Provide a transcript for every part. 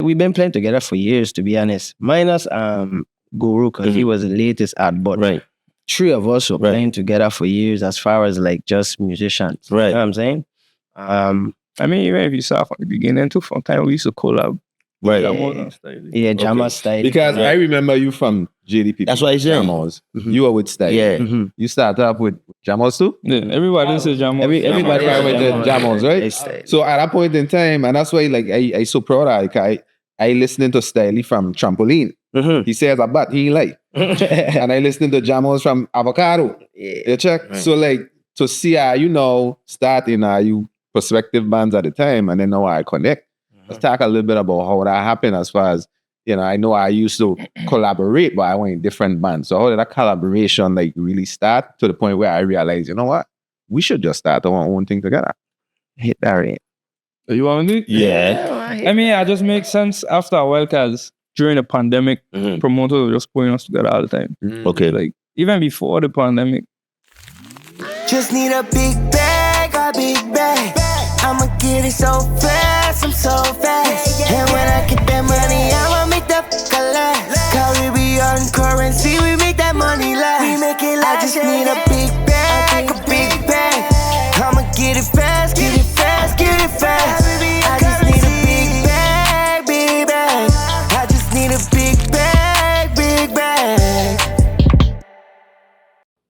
We've been playing together for years, to be honest. Minus Guru, because he was the latest ad, but three of us were playing together for years as far as like just musicians. Right. You know what I'm saying? I mean, even if you saw from the beginning too, from time we used to collab. Right. Yeah, Jammer style. Because I remember you from JDP. That's what I said. Jammers. You were with Style. Yeah. You started off with Jammers too? Yeah, everybody says Jammers. Everybody with the Jammers, right? So at that point in time, and that's why like I so proud of I listening to Style from Trampoline. He says but he like. And I listening to Jammers from Avocado. You check? Right. So like to see how starting you prospective bands at the time and then now I connect. Let's talk a little bit about how that happened as far as, I know I used to collaborate, but I went in different bands. So how did that collaboration like really start to the point where I realized, you know what? We should just start our own thing together. Hit that right. You want to do? Yeah. I mean, it just makes sense after a while because during the pandemic, promoters were just putting us together all the time. Okay. Like, even before the pandemic. Just need a big bag, I'ma get it so fast, I'm so fast. And when I get that money, I'ma make that last. Caribbean currency, we make that money last. We make it last. I just need a big bag, I'ma get it fast, get it fast. I just need a big bag. I just need a big bag.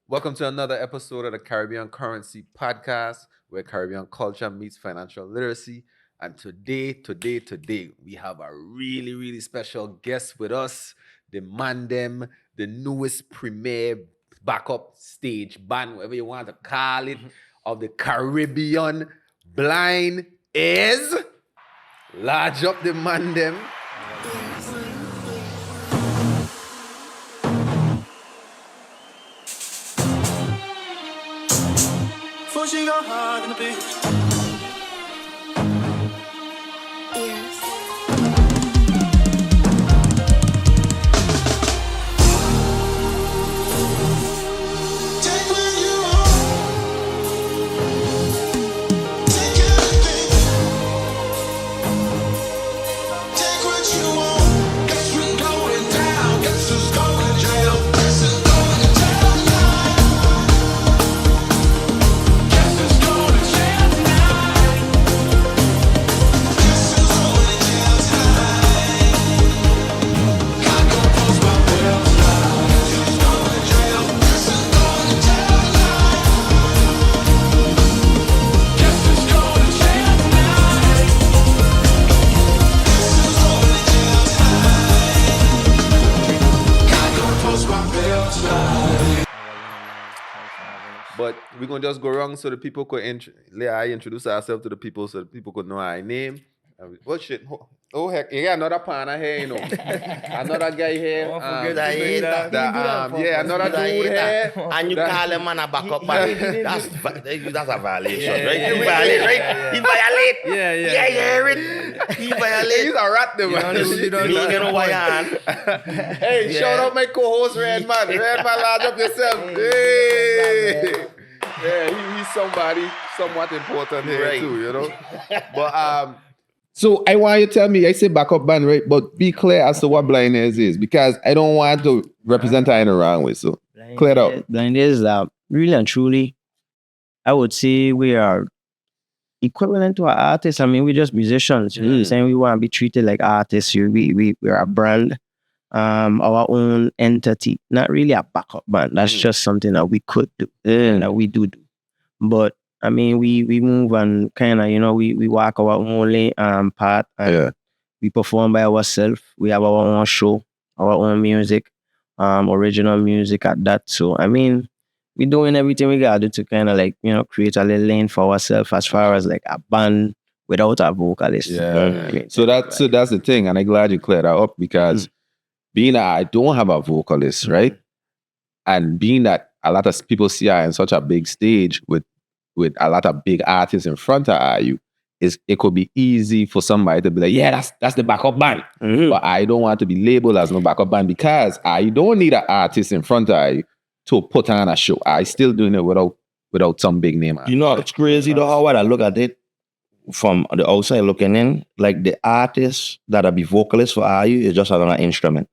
Welcome to another episode of the Caribbean Currency Podcast, where Caribbean culture meets financial literacy. And today, we have a really, really special guest with us, the newest premier backup stage band, whatever you want to call it, of the Caribbean, Blind Earz. Large up the mandem. She go hard in the bitch. But we're going to just go wrong so the people could introduce ourselves to the people so the people could know our name. What shit? Oh, heck. You got another partner here, Another guy here. Another dude here. And you call him man a backup band. That's a violation, right? You violate, right? He violate. Yeah, hear it. He violate. He's a rat, man. You don't know why I'm. Hey, shout out my co-host, Redman. Redman, large up yourself. Hey. Yeah, he's somebody somewhat important here too, But so I want you to tell me, I say backup band, right? But be clear as to what Blind Earz is, because I don't want to represent her in the wrong way. So clear it up. Blind Earz, really and truly, I would say we are equivalent to an artist. I mean, we're just musicians. You know what I'm saying? We want to be treated like artists. We're a brand, our own entity. Not really a backup band. That's just something that we could do, that we do. But I mean, we move and kind of, we walk our own lane, path, and we perform by ourselves. We have our own show, our own music, original music at that. So, I mean, we're doing everything we got to do to kind of create a little lane for ourselves as far as like a band without a vocalist. Yeah. So that's the thing. And I'm glad you cleared that up because being that I don't have a vocalist, right? And being that a lot of people see her in such a big stage with a lot of big artists in front of you, it could be easy for somebody to be like, yeah, that's the backup band. But I don't want to be labeled as no backup band because I don't need an artist in front of you to put on a show. I still doing it without some big name. You know, it's crazy though how I look at it. from the outside looking in, like the artists that be vocalists for you is just another instrument.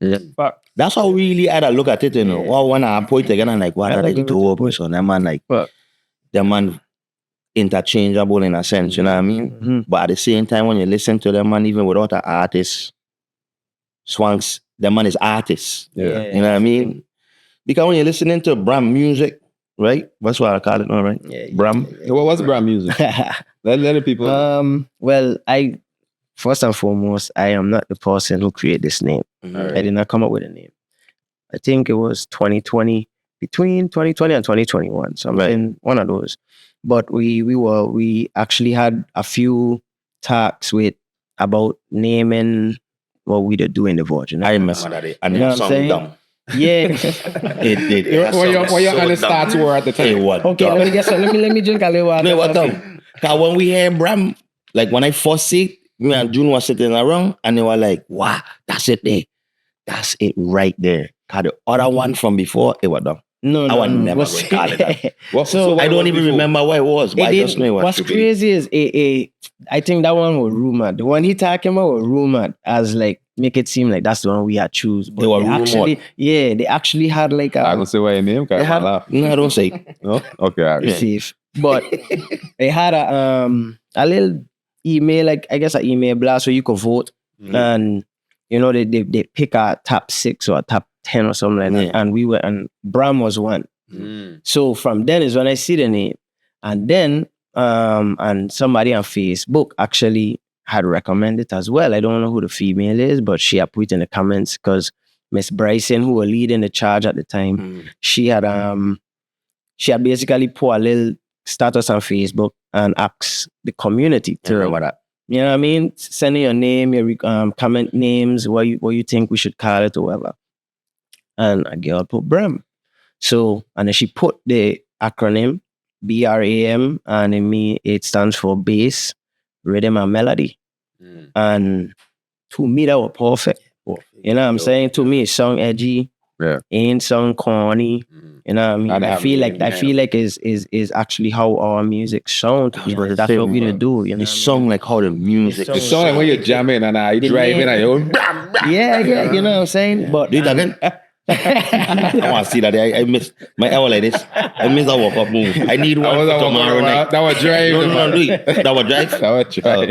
Yeah. That's how really I look at it, you know. Well, when I put it together, I'm like, what are they doing? So that man, like, that man interchangeable in a sense, you know what I mean? Mm-hmm. But at the same time, when you listen to them, man, even without an artist, Swanks, the man is artist. Yeah. You know what I mean? Because when you're listening to BRAM music, right? That's what I call it now, right? Yeah. BRAM. What's BRAM music? let the people. Well, first and foremost, I am not the person who created this name. Mm-hmm. I did not come up with a name. I think it was 2020, between 2020 and 2021, something one of those. But we actually had a few talks about naming what we did do in the Virgin. I remember that. And you know what I'm saying? Dumb. Yeah. It What your honest thoughts were at the time? Okay, let me drink a little water. No, what dumb? Because when we hear BRAM, like when I first see it, me and June was sitting around and they were like, wow, that's it there. That's it right there. Because the other one from before, it was dumb. No, I would never go call it that. So I don't even remember what it was, but I just know it was what's crazy is I think that one was rumored. The one he talking about was rumored as like make it seem like that's the one we had choose. But they were actually, they actually had like a. I don't say what your name. No, I don't say. No? Okay, all right. Safe. But they had a little email, like I guess an email blast where you could vote, and you know they pick a top 6 or a top 10 or something like that, and BRAM was one. So from then is when I see the name, and then and somebody on Facebook actually had recommended as well. I don't know who the female is, but she had put in the comments because Miss Bryson, who was leading the charge at the time, she had basically put a little status on Facebook and asked the community to remember that. You know what I mean? Send in your name, your comment names, what you think we should call it or whatever. And a girl put BRAM. So, and then she put the acronym BRAM, and it stands for bass, rhythm, and melody. And to me, that was perfect. You know what I'm saying? To me, it sound edgy. Yeah. Ain't sound corny. You know what I mean? I feel like is actually how our music sound. That's what we do. You know, it sound like how the music. It sound like when you're jamming and you driving and you're yeah, you know what I'm saying? But do it again. I want to see that. I miss my hour like this. I miss that walk up move. I need one for tomorrow night. That was drive. No, do it. That was drive. That was drive.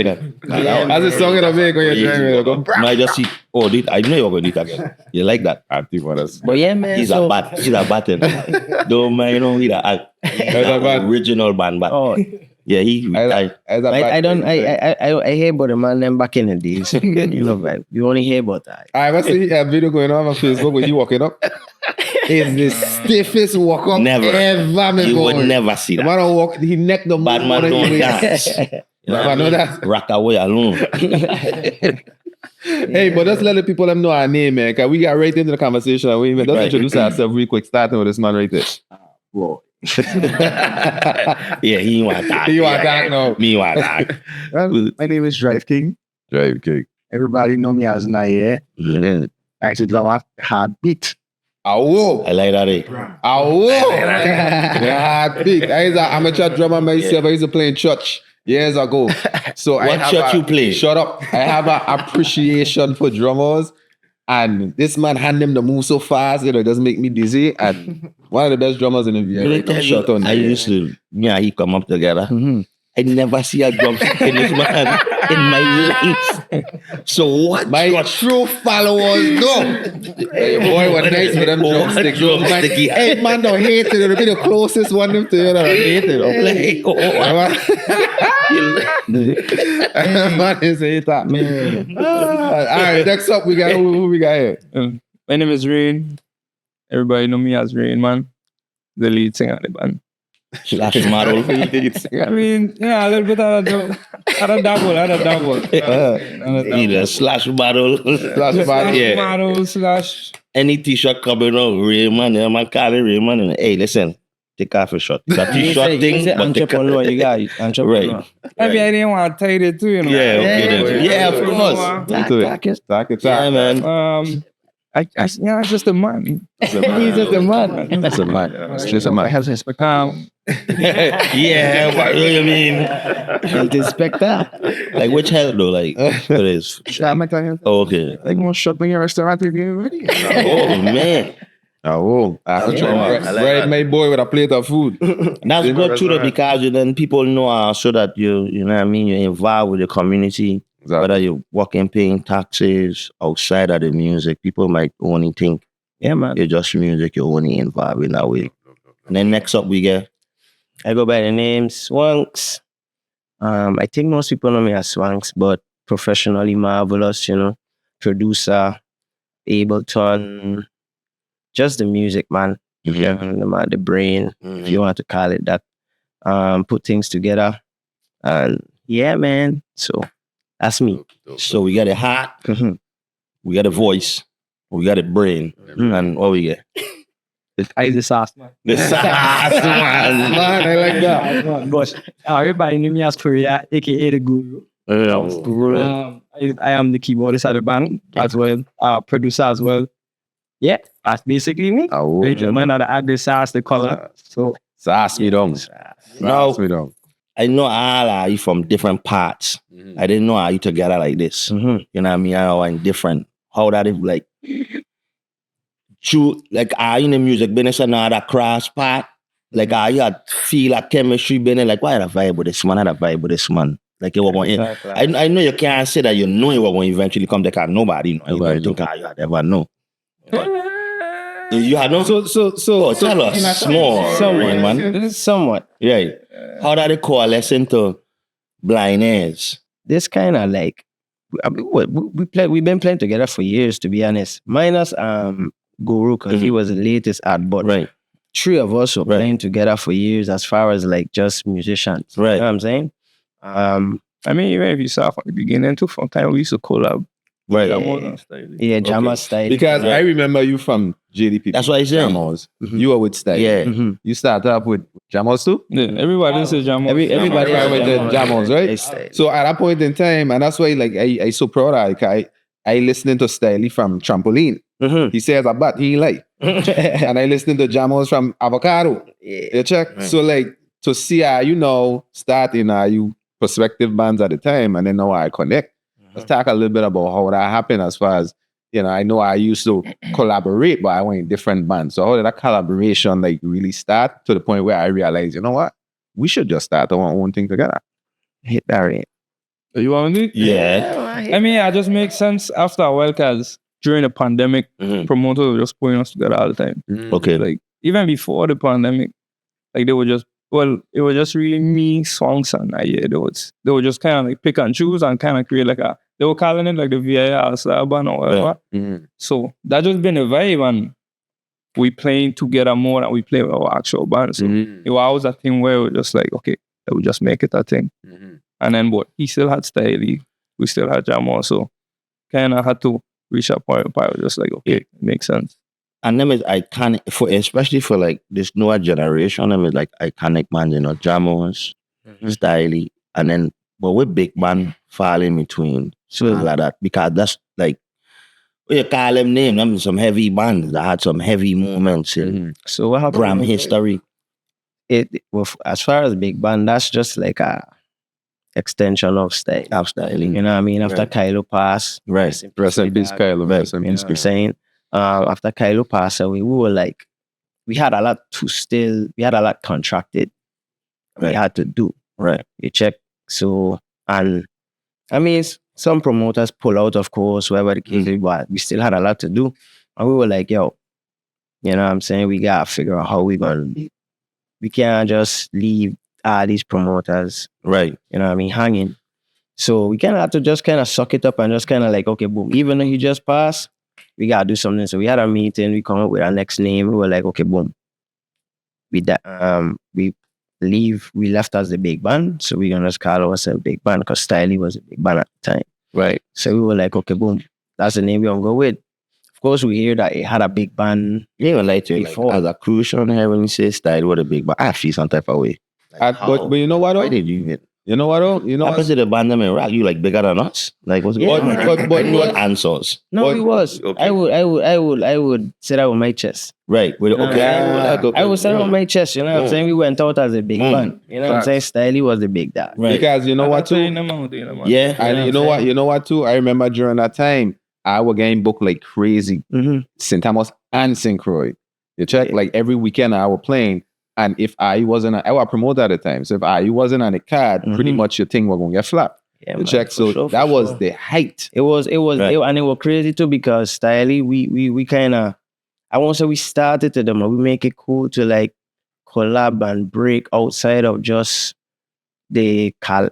As a song in a make when you're driving. No, I just see. Oh, dude, I know you're going to do it again. You like that? I think what else. But yeah, man. He's a button. Don't mind, you know, he's a original band, but yeah, I hear about the man them back in the days. You know, you only hear about that. I ever see a video going on Facebook when you walking up. It's the stiffest walk up ever. You would never see that. The man don't walk, he neck the bad man don't dance. I know that. Rock away alone. Hey, but just let the people them know our name, man. Cause we got right into the conversation. And we just introduce ourselves real quick, starting with this man right there. Whoa. Yeah, he want that. He want that now. Me want that. My name is Drive King. Drive King. Everybody know me as Naye. Actually, the last hard beat. Oh, I like that. Hard beat. I was an amateur drummer myself. I used to play in church years ago. So what church you play? Shut up. I have an appreciation for drummers. And this man hand them the move so fast, it doesn't make me dizzy. And one of the best drummers in the VA. I used to, he come up together. I never see a drum in this man in my life. So what? My true followers know. Hey, boy, what nice for them drumsticks. Hey, man, don't hate it. It'll be the closest one to you that hate it. Man is hate that. Man. All right, next up, we got who we got here? My name is Rain. Everybody know me as Rain, man. The lead singer of the band. Slash model. I mean, yeah, a little bit of a double. Either slash model. Slash. Any t-shirt coming out, Raymond, man call it Raymond. Hey, listen, take off a shot. That t-shirt thing, but entrepreneur, you got it. Entrepreneur. Right. I mean, I didn't want to tie it too, you know. Yeah, okay then. Yeah, of course. Talk it. Yeah, man. It's just a man. He's just a man. That's a man. It's just a man. I have respect. Yeah, what do you mean? Health inspector. Like which health though? Like for this? Oh, okay. Like, gonna shut down your restaurant if you're ready. Oh man. Oh, I Yeah, try I like bread that. my boy with a plate of food. That's good too, though, because then people know so that you know what I mean, you're involved with the community. Exactly. Whether you're working, paying taxes outside of the music, people might only think, Yeah, man. you're just music, you're only involved in that way. And then next up we get, I go by the name Swanks. I think most people know me as Swanks, but professionally marvelous, producer, Ableton, just the music, man. The brain, if you want to call it that. Put things together. And yeah, man. So that's me. so we got a heart, we got a voice, we got a brain, and what we get? I the sauce, man. The sauce, man. Man, I like that. But everybody knew me as Korea, aka the Guru. I am the keyboardist at the band as well, producer as well. Yeah, that's basically me. Oh, Man, I add the sauce, the color. So sauce me down. Now, Sauce me down. I know all are you from different parts. I didn't know how you together like this. You know what I mean? How in different. How that is like. True, like are you in the music business and now that cross part? Like are you feel like chemistry business? Like why had a vibe with this man? I had a vibe with this man. Like you were going. I know you can't say that you know you were going to eventually come to car. Nobody know. You don't think you had ever know. You had no. So tell us more, Somewhat, man. Somewhat. Yeah. How did it coalesce into Blind Earz? This kind of like we've been playing together for years, to be honest. Minus Guru, because he was the latest ad, but Right. three of us were playing together for years as far as like just musicians. Right. You know what I'm saying? I mean, even if you saw from the beginning too, from time we used to collab. Right. Yeah, Jammer style. Because I remember you from JDP. That's what I said. Jamos. You were with Style. Yeah. You started up with Jamos too? Yeah, everybody says Jamo. Everybody with the Jamos, right? It's So at that point in time, and that's why like I so proud of I listening to Style from Trampoline. He says but he like. And I listening to Jamos from Avocado. You check? Right. So like to see how starting you prospective bands at the time and then now I connect. Let's talk a little bit about how that happened as far as, I know I used to collaborate, but I went in different bands. So how did that collaboration like really start to the point where I realized, you know what? We should just start our own thing together. hit that rate. You want me? Yeah. I mean, it just makes sense after a while because during the pandemic, promoters were just putting us together all the time. Okay. Like, even before the pandemic, like, they were just, it was just really me, songs, and they were just kind of like pick and choose and kind of create like they were calling it like the VIR style band or whatever. So that just been a vibe, and we playing together more than we play with our actual band. So it was always a thing where we were just like, okay, we just make it a thing. And then, but he still had Style, we still had Jamo, so kind of had to reach a point where I was just like, okay, it makes sense. And them is iconic, especially for like this newer generation, them is like iconic man, Jamos, Style, and then, but with big band fall in between, so like that, because that's like, what you call them name, them some heavy bands that had some heavy moments in So what happened? BRAM history. As far as big band, that's just like a extension of Style. You know what I mean? After Kylo passed, Right. Rest in peace, Kylo. Rest in you know peace. what I'm saying? After Kylo passed away, we were like, we had a lot contracted. We had to do. Right. You check. So, and I mean, some promoters pull out, of course, whatever the case is, but we still had a lot to do. And we were like, yo, you know what I'm saying? We got to figure out how we can't just leave all these promoters, Right. you know what I mean, hanging. So we kind of had to just kind of suck it up and just kind of like, okay, boom, even though he just passed, we got to do something. So we had a meeting, we come up with our next name. We were like, okay, boom. We left as the big band. So we're going to just call ourselves Big Band because Style was a big band at the time. Right. So we were like, okay, boom, that's the name we're going to go with. Of course, we hear that it had a big band. Yeah, like to Before. as a crucial on here when you say Style with a big band, I feel some type of way. But you know what? Why did you even? You know what? You know Happens what? to the band them in rock. You like bigger than us? Like what's Yeah. going on? But What answers? No, But- it was. Okay. I would say that with my chest. Right. With okay. I would say that with my chest. You know what I'm saying? We went out as a big band. You know what I'm saying? Styly was the big dad. Right. Because you know what too? Yeah. And you know what too? I remember during that time, I was getting booked like crazy. St. Thomas and St. Croix. You check like every weekend I was playing. And if I wasn't, I was promoted at the time. So if I wasn't on the card, pretty much your thing was going to get flat. Yeah, You man, check. for So sure, that for was sure. the height. It was, Right. and it was crazy too because Styly, we kind of, I won't say we started to them, but we make it cool to like collab and break outside of just at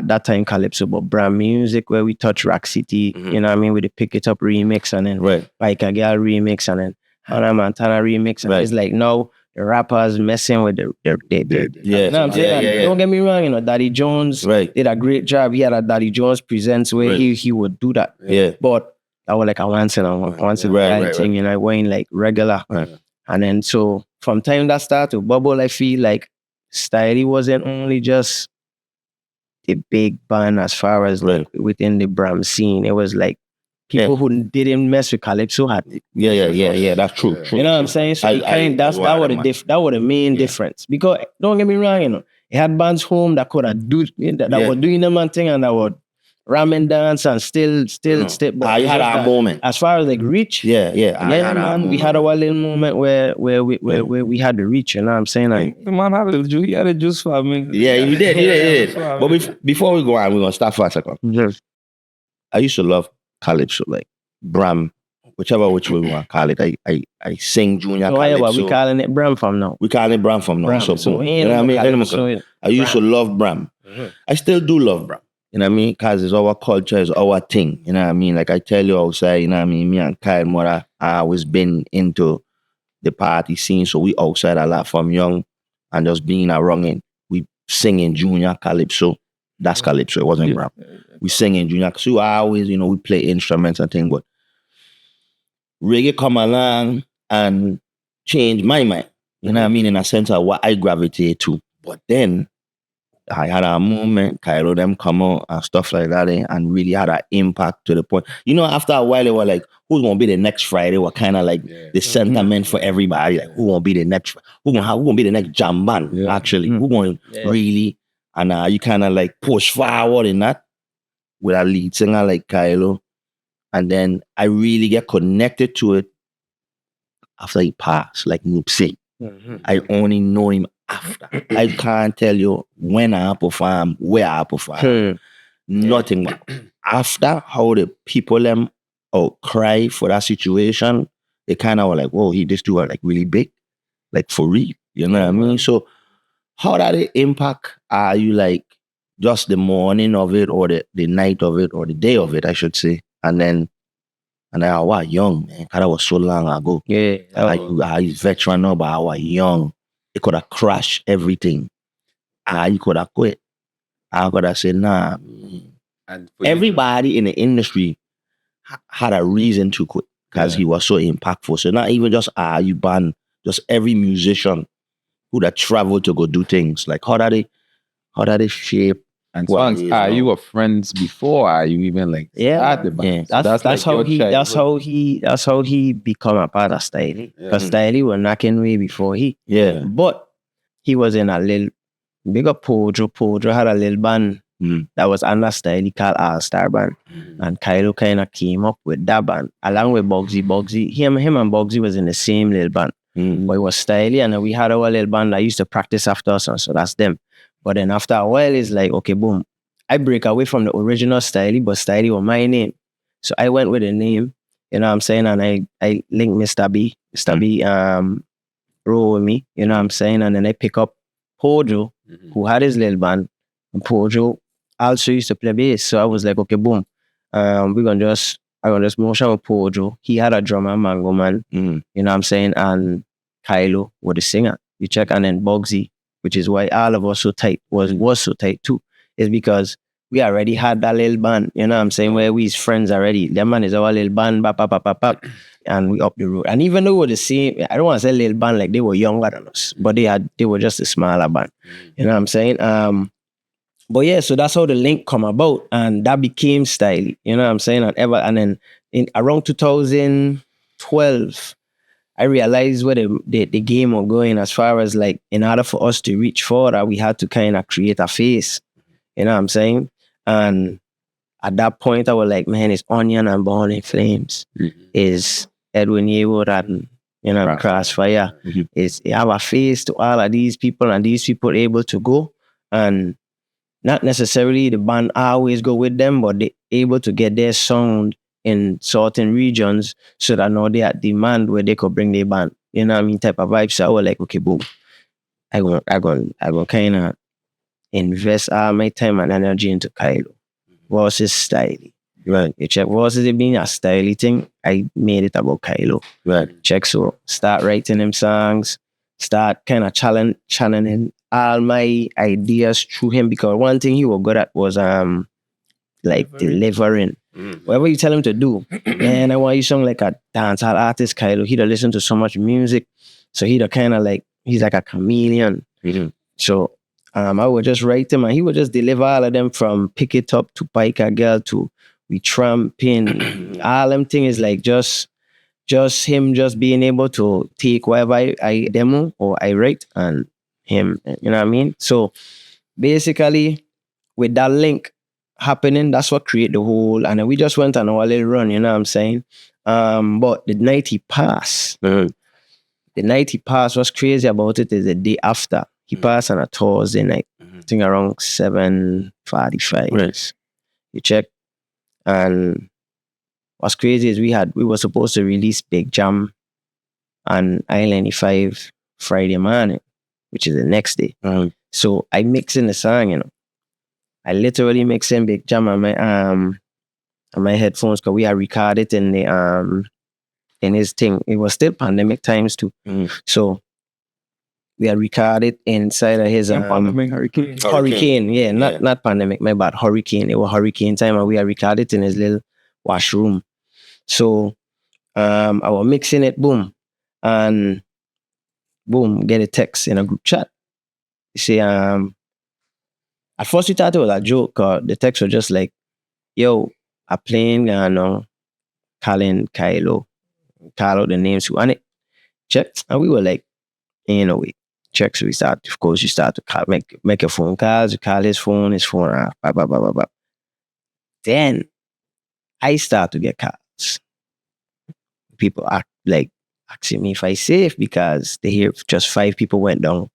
that time Calypso, but BRAM music where we touch Rock City, you know what I mean, with the Pick It Up remix and then Right. Biker Girl remix and then Hannah Montana remix. And Right. it's like now the rappers messing with the Yeah. you know what I'm saying? Yeah. Don't get me wrong, you know, Daddy Jones Right. did a great job. He had a Daddy Jones presents where Right. he would do that. Yeah. But that was like a once in a while Right. thing, you know, going like regular. Right. And then so from time that started to bubble, I feel like Styly wasn't only just a big band as far as like within the BRAM scene. It was like people who didn't mess with Calypso had it. Yeah. That's true. You know what I'm saying? So that was the main difference. Because don't get me wrong, you know, it had bands home that could have were doing the man thing and that would ramen dance and still step. You had a moment. As far as like reach, Yeah. man, we had our little moment where we had the reach. You know what I'm saying? Like, The man had a juice. He had a juice for me. Yeah, he did. But before we go on, we're gonna stop for a second. yes. I used to love Calypso, like BRAM, whichever which way we want to call it. I sing junior So Calypso. what we calling it BRAM from now? We call it BRAM from now. BRAM. So, So boom. we You ain't know what I mean? Calypso. I used to love BRAM. I still do love BRAM. You know what I mean? Because it's our culture, it's our thing. You know what I mean? Like I tell you outside, you know what I mean? Me and Kyle Mora, I always been into the party scene. So we outside a lot from young and just being around it. We singing junior Calypso. That's Calypso. It wasn't BRAM. We singing junior. So I always, you know, we play instruments and things, but reggae come along and change my mind. You know what I mean? In a sense of what I gravitate to. But then I had a moment, Cairo them come out and stuff like that, and really had an impact to the point. You know, after a while, they were like, who's gonna be the next Friday? Were kind of like the sentiment for everybody. Like, who gonna be the next? Who gonna be the next jam band? Actually, who gonna really? And you kind of like push forward in that with a lead singer like Kylo, and then I really get connected to it after he passed, like Noop say. I only know him after. I can't tell you when I perform, where I perform. Nothing. But after how the people them cry for that situation, they kind of were like, whoa, this dude are like really big. Like for real. You know what I mean? So how that it impact are you like just the morning of it or the night of it or the day of it, I should say. And I was young, man. Because that was so long ago. Yeah. I was veteran now, but I was young. It could have crashed everything. You could have quit. I could have said, nah. And Everybody in the industry had a reason to quit because he was so impactful. So not even just you band, just every musician who that traveled to go do things. Like how did they shape? And songs, you were friends before? Are you even like start the band? Yeah. So That's how he become a part of Styly. Because Styly was knocking way before he. Yeah. But he was in a little bigger Podro. Podro had a little band that was under Styly called All Star Band. And Kylo kind of came up with that band along with Bugsy. Bugsy, him and Bugsy was in the same little band. But it was Styly, and then we had our little band that used to practice after us, and so that's them. But then after a while, it's like, okay, boom. I break away from the original Styly, but Styly was my name. So I went with the name, you know what I'm saying? And I linked Mr. B. Mr. B roll with me, you know what I'm saying? And then I pick up Podro, who had his little band. And Podro also used to play bass. So I was like, okay, boom. I gonna just motion with Podro. He had a drummer, Mango Man, you know what I'm saying? And Kylo was the singer. You check, and then Bugsy, which is why all of us so tight was so tight too, is because we already had that little band, you know what I'm saying, where we's friends already. That man is our little band, and we up the road. And even though we were the same, I don't want to say little band like they were younger than us, but they were just a smaller band. You know what I'm saying? But yeah, so that's how the link come about, and that became Styly. You know what I'm saying? And then in around 2012, I realized where the game was going, as far as like, in order for us to reach further, we had to kind of create a face. You know what I'm saying? And at that point, I was like, man, it's Onion and Born in Flames. Is Edwin Yeawood and, Crossfire. Is have a face to all of these people, and these people able to go, and not necessarily the band always go with them, but they able to get their sound in certain regions, so that now they at demand where they could bring their band. You know what I mean? Type of vibe. So I was like, okay, boom. I go kind of invest all my time and energy into Kylo versus Styly. Right. You check versus it being a Styly thing, I made it about Kylo. Right. Check, so start writing them songs, start kind of channeling all my ideas through him, because one thing he was good at was like delivering. Whatever you tell him to do, man, I want you sound like a dancehall artist, Kylo. He'd listen to so much music, so he'd kind of like, he's like a chameleon. So I would just write him, and he would just deliver all of them, from Pick It Up to Biker Girl to We Tramping. All them things is like just him just being able to take whatever I demo or I write, and him, you know what I mean? So basically, with that link happening, that's what create the whole, and then we just went on our little run, you know what I'm saying? But the night he passed, what's crazy about it is the day after. He passed on a Thursday night, I think around 7:45. Right. You check. And what's crazy is we were supposed to release Big Jam on Island 5 Friday morning, which is the next day. So I mix in the song, I literally mix in Big Jam on my headphones, because we had recorded in the in his thing. It was still pandemic times too. So we had recorded inside of his pandemic, hurricane. Yeah, not pandemic, my bad. Hurricane. It was hurricane time, and we had recorded in his little washroom. So I was mixing it, boom, and boom, get a text in a group chat. You see, at first we thought it was a joke, cause the text was just like, yo, I'm playing calling Kylo. Call out the names who on it. Check. And we were like, wait. Check. So you start to call, make a phone calls. You call his phone, blah, blah, blah, blah, blah. Then I start to get calls. People are like asking me if I safe, because they hear just 5 people went down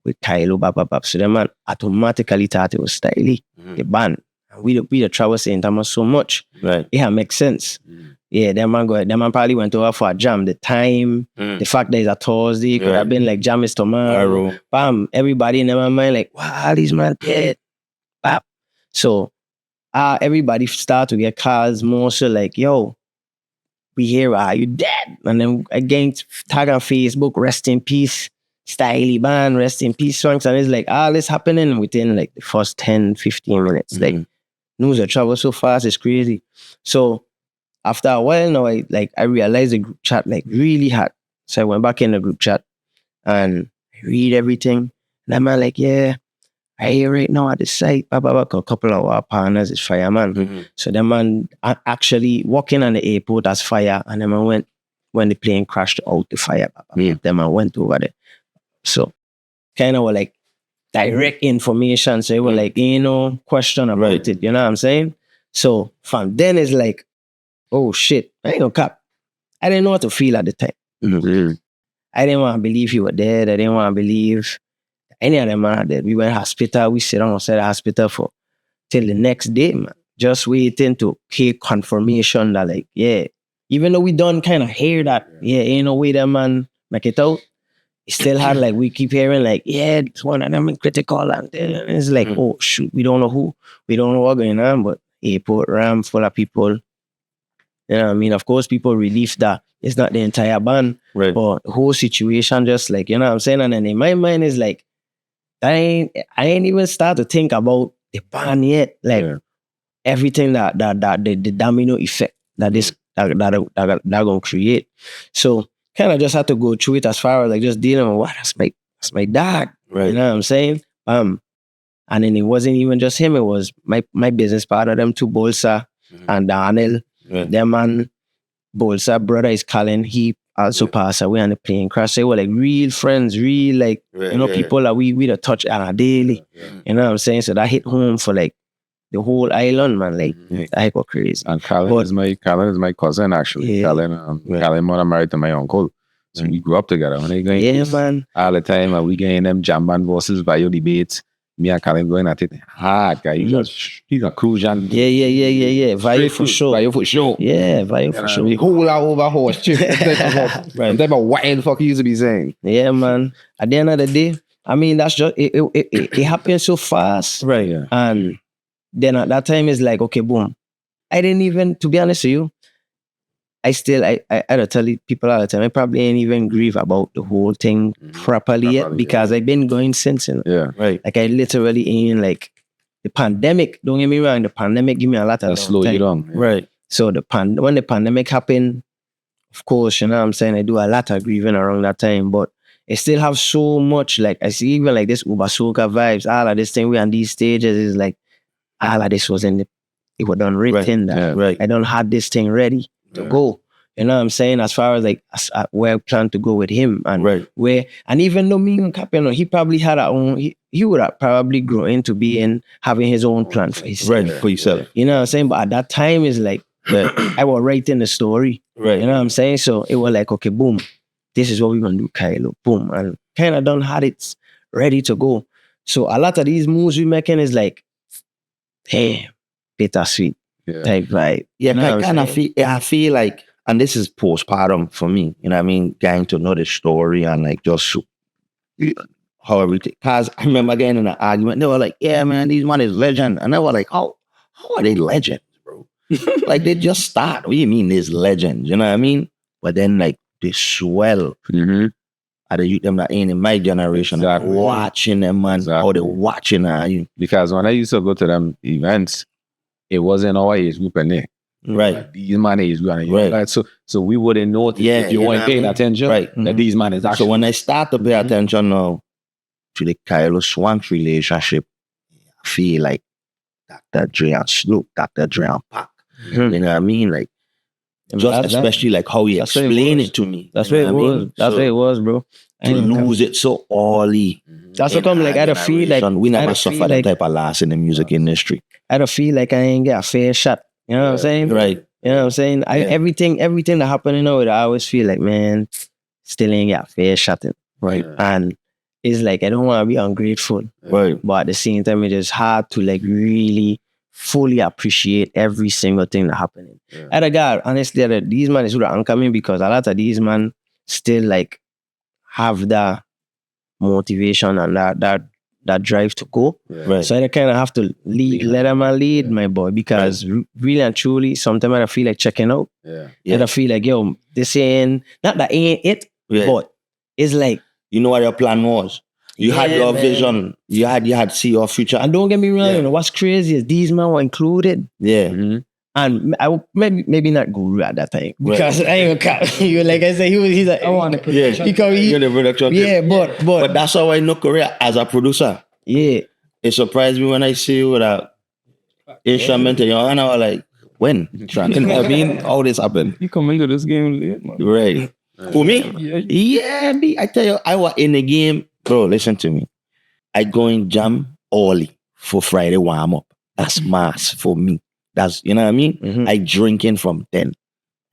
with Kylo, blah, blah, blah. So the man automatically thought it was Styly, the band. And we the travel St. Thomas so much. Right. Yeah, makes sense. Yeah, that man probably went over for a jam. The time, the fact that it's a Thursday, could have been like jam is tomorrow. Bam, everybody in my mind like, wow, these man dead. Bam. So everybody start to get calls more so like, yo, we here, are you dead? And then again, tag on Facebook, rest in peace, Styly band, rest in peace songs. And it's like, all this happening within like the first 10, 15 minutes. Like, news of travel so fast, it's crazy. So after a while now, I realized the group chat like really hot. So I went back in the group chat and I read everything. And I'm like, yeah, I hear right now at the site, a couple of our partners is fireman. So them man actually walking on the airport as fire, and then man went when the plane crashed out the fire. Them man went over there. So kind of were like direct information. So it was like, question about it. You know what I'm saying? So from then it's like, oh shit, I ain't gonna cap. I didn't know what to feel at the time. I didn't want to believe he was dead. I didn't want to believe any of them man are dead. We went to hospital. We sit outside the hospital for till the next day, man. Just waiting to hear confirmation that like, yeah, even though we don't kind of hear that, ain't no way that man make it out. It still had like, we keep hearing like, yeah, it's one of them in critical. And it's like, oh shoot, we don't know who. We don't know what's going on, but airport RAM full of people. You know what I mean? Of course, people relief that it's not the entire band, but the whole situation just like, you know what I'm saying? And then in my mind is like, I ain't even start to think about the band yet. Like everything that the domino effect that gonna create. So kind of just had to go through it as far as like just dealing with what that's my dad. You know what I'm saying? And then it wasn't even just him, it was my business partner, them two, Bolsa and Daniel. Them man, Bolsa brother is Colin, he also passed away on the plane crash. They were like real friends, real like, people that we the touch on a daily. You know what I'm saying? So that hit home for like the whole island, man. Like, that got crazy. And Colin is my cousin, actually. Colin mother married to my uncle. So we grew up together. When they going man. all the time, and we getting them jam band versus bio debates. Me and Colin going at it hard, guy. He's a crucian. Yeah. Value for sure. Value for sure. Yeah, value for sure. The whole over horse shit. Right. Type of what the fuck he used to be saying. Yeah, man. At the end of the day, I mean, that's just it happened so fast. Right. Yeah. And then at that time, it's like, okay, boom. I didn't even, to be honest with you, I don't tell people all the time, I probably ain't even grieve about the whole thing properly yet, because I've been going since. You know? Yeah. Right. Like, I literally ain't like, the pandemic, don't get me wrong, the pandemic give me a lot of slow you down. Yeah. Right. So when the pandemic happened, of course, you know what I'm saying, I do a lot of grieving around that time, but I still have so much, like, I see even like this Uber Soca vibes, all of this thing we on these stages is like, all of this was it was done written. I don't have this thing ready to go. You know what I'm saying? As far as like where I plan to go with him and where, and even though me and Cap, you know, he probably had our own, he would have probably grown into having his own plan for himself. Right, for yourself. You know what I'm saying? But at that time, it's like, I was writing the story. Right. You know what I'm saying? So it was like, okay, boom, this is what we're going to do, Kylo. Boom. And kind of done had it ready to go. So a lot of these moves we making is like, hey, bittersweet type vibe. Yeah, I feel like, and this is postpartum for me, you know what I mean? Getting to know the story and like just how everything. Because I remember getting in an argument, they were like, yeah, man, these man is legend. And they were like, how are they legends, bro? Like, they just start. What do you mean there's legends? You know what I mean? But then like they swell. At the youth them that ain't in my generation, watching them, man, how they watching you. Because when I used to go to them events, it wasn't our age group in there. Right. These man age group. Right. So we wouldn't know if you weren't paying attention. Right. That these man is actually. So when I start to pay attention now to the Kylo Swank relationship, I feel like Dr. Dre and Snoop, Dr. Dre and Pac. You know what I mean? Like, especially like how he explained it to me. That's what it was. That's what it was, bro. To lose it so early. That's what come like, I don't feel like we never suffer that type of loss in the music industry. I don't feel like I ain't get a fair shot. You know what I'm saying? Right. You know what I'm saying? Everything that happened, you know, I always feel like, man, still ain't got a fair shot in. Right. And it's like, I don't want to be ungrateful. Right. But at the same time, it is hard to like really fully appreciate every single thing that happened. Other guy, honestly, these men is who are uncoming, because a lot of these men still like have that motivation and that drive to go. Right. So I kind of have to let them lead, my boy, because really and truly, sometimes I feel like checking out. I feel like, yo, this ain't, not that ain't it, but it's like, you know what your plan was. You had your vision. You had see your future. And don't get me wrong, you know, what's crazy is these men were included. Yeah. And I would maybe not guru at that time, because I ain't gonna you like I said, he's like, I want to production. You're the production. Yeah, but that's how I know Korea as a producer. Yeah. It surprised me when I see you with a instrument and I was like, when? I mean, all this happened. You come into this game late, man. Right. Who, me? Yeah, me. I tell you, I was in the game. Bro, listen to me. I go in jam early for Friday warm up. That's mass for me. That's, you know what I mean? I drinking from 10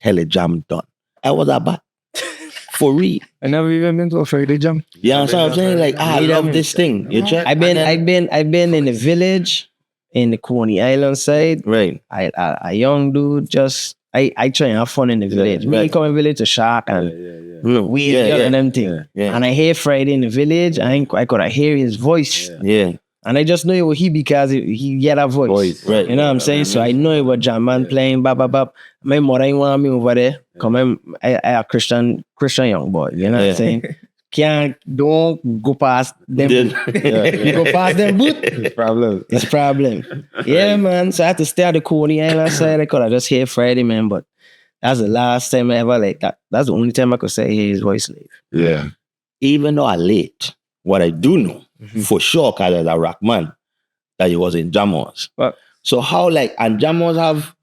till the jam done. I was about for real. I never even been to a Friday jam. You know what I'm saying? Like, I love this thing. You check? I've been in the village, in the Coney Island side. Right. A young dude just I try and have fun in the village. Me come in village to shark and we and them thing. And I hear Friday in the village. I could hear his voice. Yeah. And I just know it was he because he had a voice. Right. You know what I'm saying? So I know it was Jam Man playing bap. My mother ain't want me over there. Come I a Christian young boy. You know what I'm saying? Don't go past them. You go past them boot. It's problem. Yeah, man. So I had to stay at the Coney Island side. I could have just hear Friday, man. But that's the last time I ever like that. That's the only time I could say hear his voice live. Yeah. Even though I late, what I do know for sure, because as a rock man, that you was in Jamos. But So how like, and Jamos have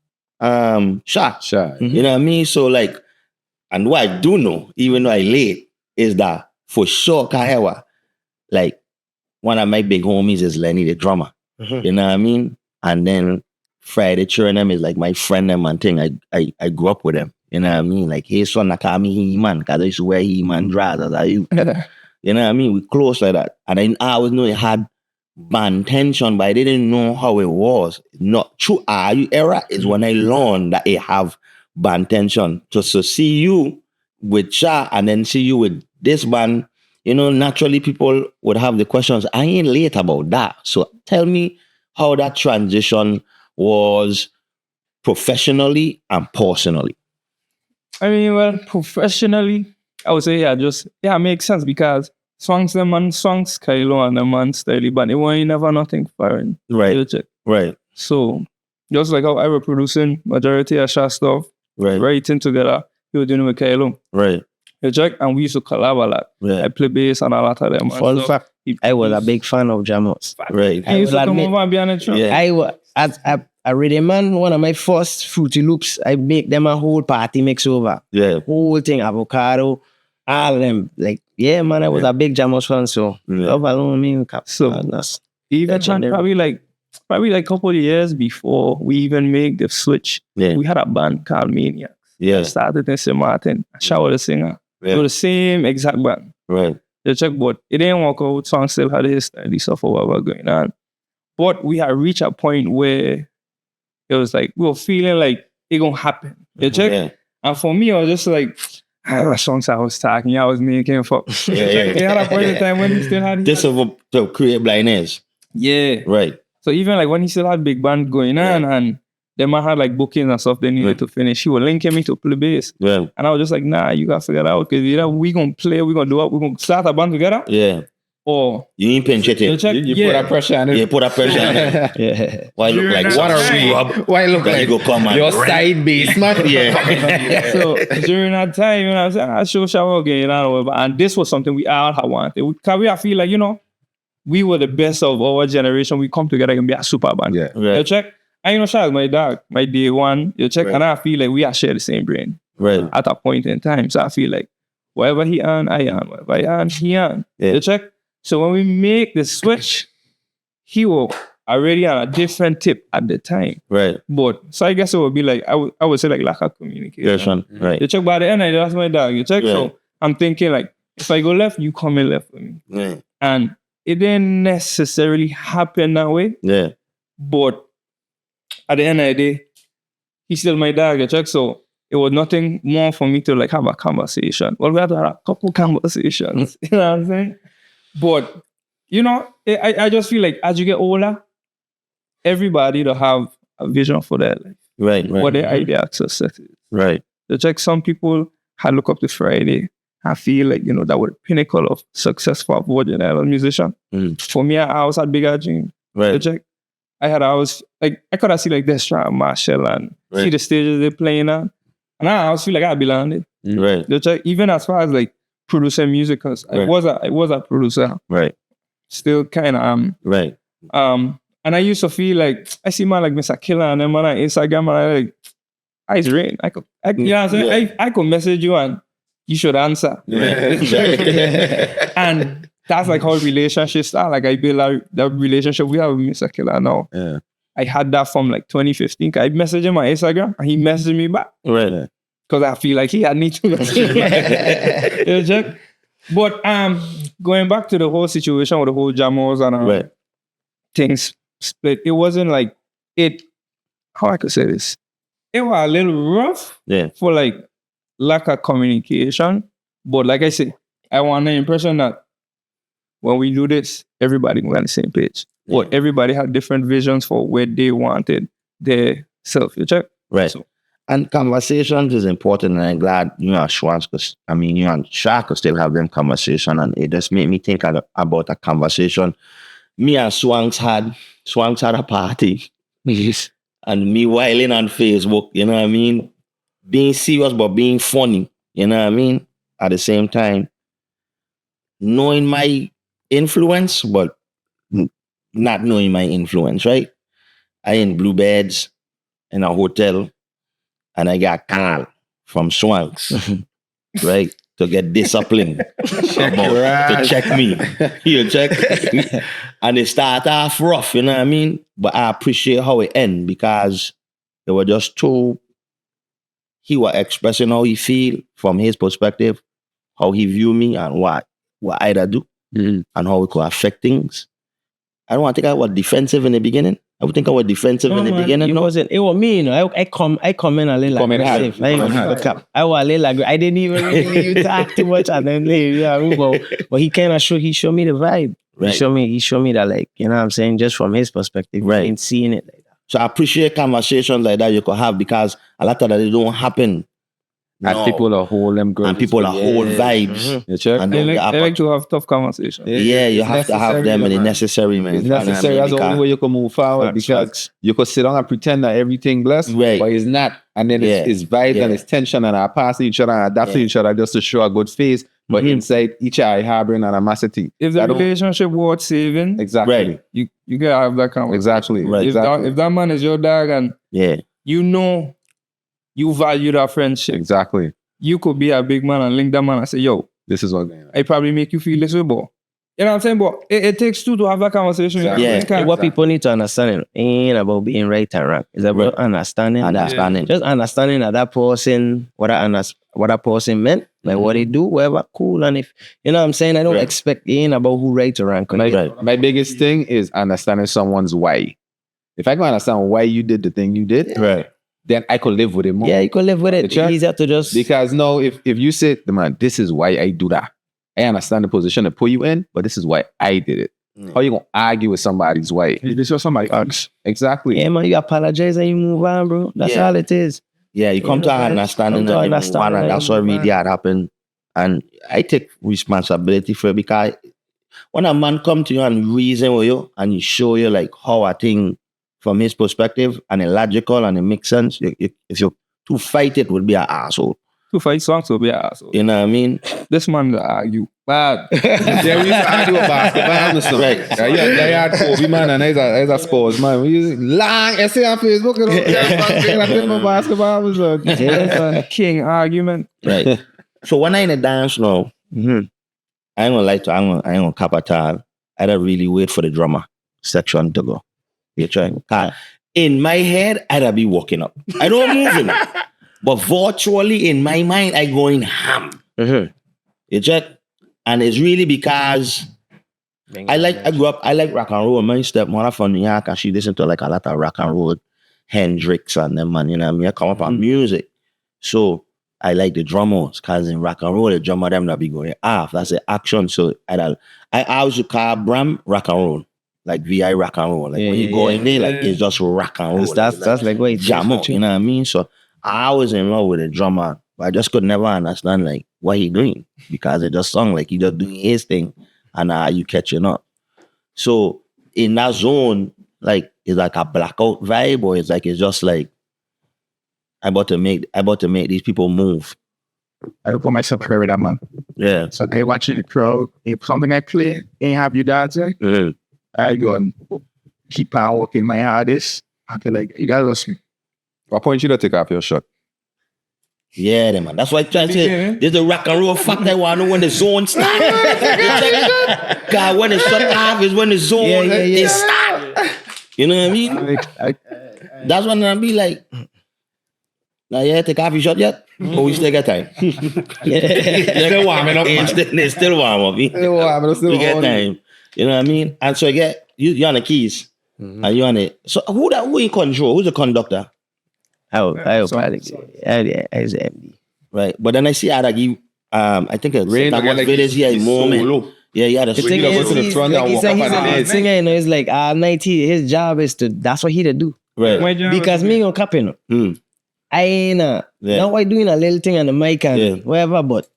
shot. You know what I mean? So like, and what I do know, even though I late, is that for sure, Kahewa, like one of my big homies is Lenny the drummer. You know what I mean? And then Friday Churnham is like my friend them and thing. I grew up with them. You know what I mean? Like his son call me He-Man, because I used to wear He-Man dress as I used. You know what I mean? We close like that. And I always knew it had band tension, but I didn't know how it was. Not true RU era is when I learned that it have band tension. So see you with Cha and then see you with this band, you know, naturally people would have the questions. I ain't late about that. So tell me how that transition was professionally and personally. I mean, well, professionally, I would say, it makes sense because songs Kylo and the man Styly, but it was never nothing foreign. Right. You check. Right. So, just like how I was producing majority of Sha stuff, Right. writing together, he was doing it with Kylo. Right. You check, and we used to collab a lot. Yeah. I play bass and a lot of them. Fun fact, I was a big fan of Jamos. Right. I used to come admit- over and be on the track. Yeah. I was I read man, one of my first Fruity Loops. I make them a whole party mix over. Yeah. Whole thing, avocado, all of them. Like, yeah, man, I was a big Jamos fan, so love alone me. So, even probably like a couple of years before we even make the switch, we had a band called Maniacs. Yeah. Started in St. Martin. Sha was the singer. Yeah. It was the same exact band. Right. The check, but it didn't work out. Song still had his stuff or what was going on. But we had reached a point where it was like, we were feeling like it gonna happen. You check? Yeah. And for me, I was just like, the songs I was talking, I was making for. Yeah. He had a point in time when he still had This to create Blind Earz. Yeah. Right. So even like when he still had big band going on and they might have like bookings and stuff they needed to finish, he was linking me to play bass. Yeah. And I was just like, nah, you gotta figure it out, because either we gonna play, we gonna do it, we gonna start a band together, Yeah. or You ain't pinch it. you in. check, You put that pressure on it. You put a pressure on it. Yeah. Why look like What a scrub? Why look Then like you go come and your rap. side bass, man? Yeah. So during that time, you know, I was like, I show again, and this was something we all had wanted. I feel like, you know, we were the best of our generation. We come together and be a super band. Yeah. You Right. check. I know Shaz, my dog, my day one. You check, Right. and I feel like we are share the same brain Right. at a point in time. So I feel like whatever he on, I on. Whatever I on, he on. Yeah. You check. So when we make the switch, he was already on a different tip at the time. Right. But so I guess it would be like I would say like lack of communication. Right. You check by the end, that's my dog. You check. Yeah. So I'm thinking like, if I go left, you come in left with me. Right. And it didn't necessarily happen that way. Yeah. But at the end of the day, he's still my dog, you check. So it was nothing more for me to like have a conversation. Well, we had to have a couple conversations. You know what I'm saying? But, you know, I just feel like as you get older, everybody to have a vision for their life. Right. What Right. their idea of success is. Right. You check, some people had look up to Friday. I feel like, you know, that was the pinnacle of success for a Virginia musician. Mm. For me, I always had bigger dreams. You Right. check. I could have seen like Destra and Marshall and see Right. the stages they're playing on. And I always feel like I belonged it. Right. You check, even as far as like producing music, because I Right. was a producer, Right. still kind of Right. and I used to feel like I see man like Mr. Killer and them on Instagram, and I like, it's rain. You know what I'm saying? I could message you and you should answer. And that's like how relationships start. Like I built that relationship we have with Mr. Killer now. Yeah. I had that from like 2015. I messaged him on Instagram and he messaged me back Right. because I feel like he had need to message me. You know, but going back to the whole situation with the whole Jamos and Right. things split, it wasn't like how I could say this. It was a little rough Yeah. for like lack of communication. But like I said, I want the impression that when we do this, everybody was on the same page. Yeah. But everybody had different visions for where they wanted their self. You check? Right. So- And conversations is important, and I'm glad you and you and Shaq could still have them conversation, and it just made me think about a conversation me and Swanks had a party. Yes. And me whiling on Facebook, you know what I mean? Being serious but being funny, you know what I mean? At the same time, knowing my influence, but not knowing my influence, right? I in Bluebirds in a hotel, and I got call from Swanks, right, to get disciplined, to check me. You check, and it start off rough, you know what I mean? But I appreciate how it end because they were just too. He was expressing how he feel from his perspective, how he view me, and what I do, and how it could affect things. I don't want to think I was defensive in the beginning. I would think I was defensive in the beginning. It wasn't. It was me, you know. I come in a little aggressive. I was a little aggressive. I didn't even really talk too much, and then but he kind of showed me the vibe. Right. He showed me that, like, you know what I'm saying, just from his perspective, right, and seeing it like that. So I appreciate conversations like that you could have because a lot of that they don't happen. And people are hold them good. And people are hold vibes. You check? And They like to have tough conversations. Yeah, you have to have them, and it's necessary, man. It's necessary. That's the only way you can move forward because you could sit down and pretend that everything blessed, right, but it's not. And then it's vibes and it's tension, and I pass each other and adapt to each other just to show a good face. But inside each eye harboring animosity. If the relationship worth saving, exactly, you gotta have that conversation. Exactly, right. If that man is your dog and you know you value that friendship, exactly, you could be a big man and link that man and say, "Yo, this is what I probably make you feel this way, boy." You know what I'm saying? But it takes two to have that conversation. Exactly. Yeah. What people need to understand ain't about being right and wrong. It's about understanding. Just understanding that person, what that person meant, like what they do, whatever, cool. And if, you know what I'm saying, I don't expect it ain't about who right or wrong. My biggest thing is understanding someone's why. If I can understand why you did the thing you did, then I could live with it more. Yeah, you could live with it. It's easier to just... Because no, if you say, man, this is why I do that. I understand the position to put you in, but this is why I did it. How you gonna argue with somebody's why? This is somebody else. Exactly. Yeah, man, you apologize and you move on, bro. That's all it is. Yeah, you come to an understanding that you move on, and that's what really had happened. And I take responsibility for it because when a man come to you and reason with you and he show you like how a thing from his perspective and it logical and it makes sense, if you to fight it would be an asshole. To fight songs will be an asshole. You know what I mean? This man argue. Bad. Yeah, we used to argue about basketball. Right. Yeah, Kobe, man, and he's a sports man. We use long essay on Facebook. You know, basketball. King argument. Right. So when I in a dance now, I ain't gonna lie to you, I ain't gonna cap at all. I don't really wait for the drummer section to go. You trying? In my head, I'd be walking up. I don't move in. But virtually in my mind, I going ham. You check? And it's really because I grew up, I like rock and roll. My stepmother from New York, and she listened to like a lot of rock and roll, Hendrix and them, man, you know what I mean? I come up on music. So I like the drummers, because in rock and roll, the drummer them that be going off. That's the action. So I always call BRAM rock and roll. Like VI rock and roll. Like when you go in there, like it's just rock and roll. That's like what jam up, you know what I mean? So I was in love with the drummer, but I just could never understand like what he doing, because it just sound like he just doing his thing and you catching up. So in that zone, like it's like a blackout vibe, or it's just like I about to make these people move. I put myself here with that man. Yeah. So I watch the crowd. If something I play ain't have you dancing, I go and keep on working my hardest. I feel like you gotta listen. What point you to take off your shirt? Yeah, man. That's why I try to say there's a rock and roll fact I want to know when the zone starts. God, when the shut off is when the zone is start. You know what I mean? That's when I'll be like, now take off your shirt yet? Or we still got time? Still warming up. It's still warm up. We get time. You know what I mean? And so you're on the keys. And you're on it. So who in control? Who's the conductor? I was MD. Right. But then I see Adagi, I think it's a moment. Yeah, he had a swing. He's singer, you know, it's like night, his job is to, that's what he to do. Right. Because me gonna cap, you know. I ain't now I doing a little thing on the mic and whatever, but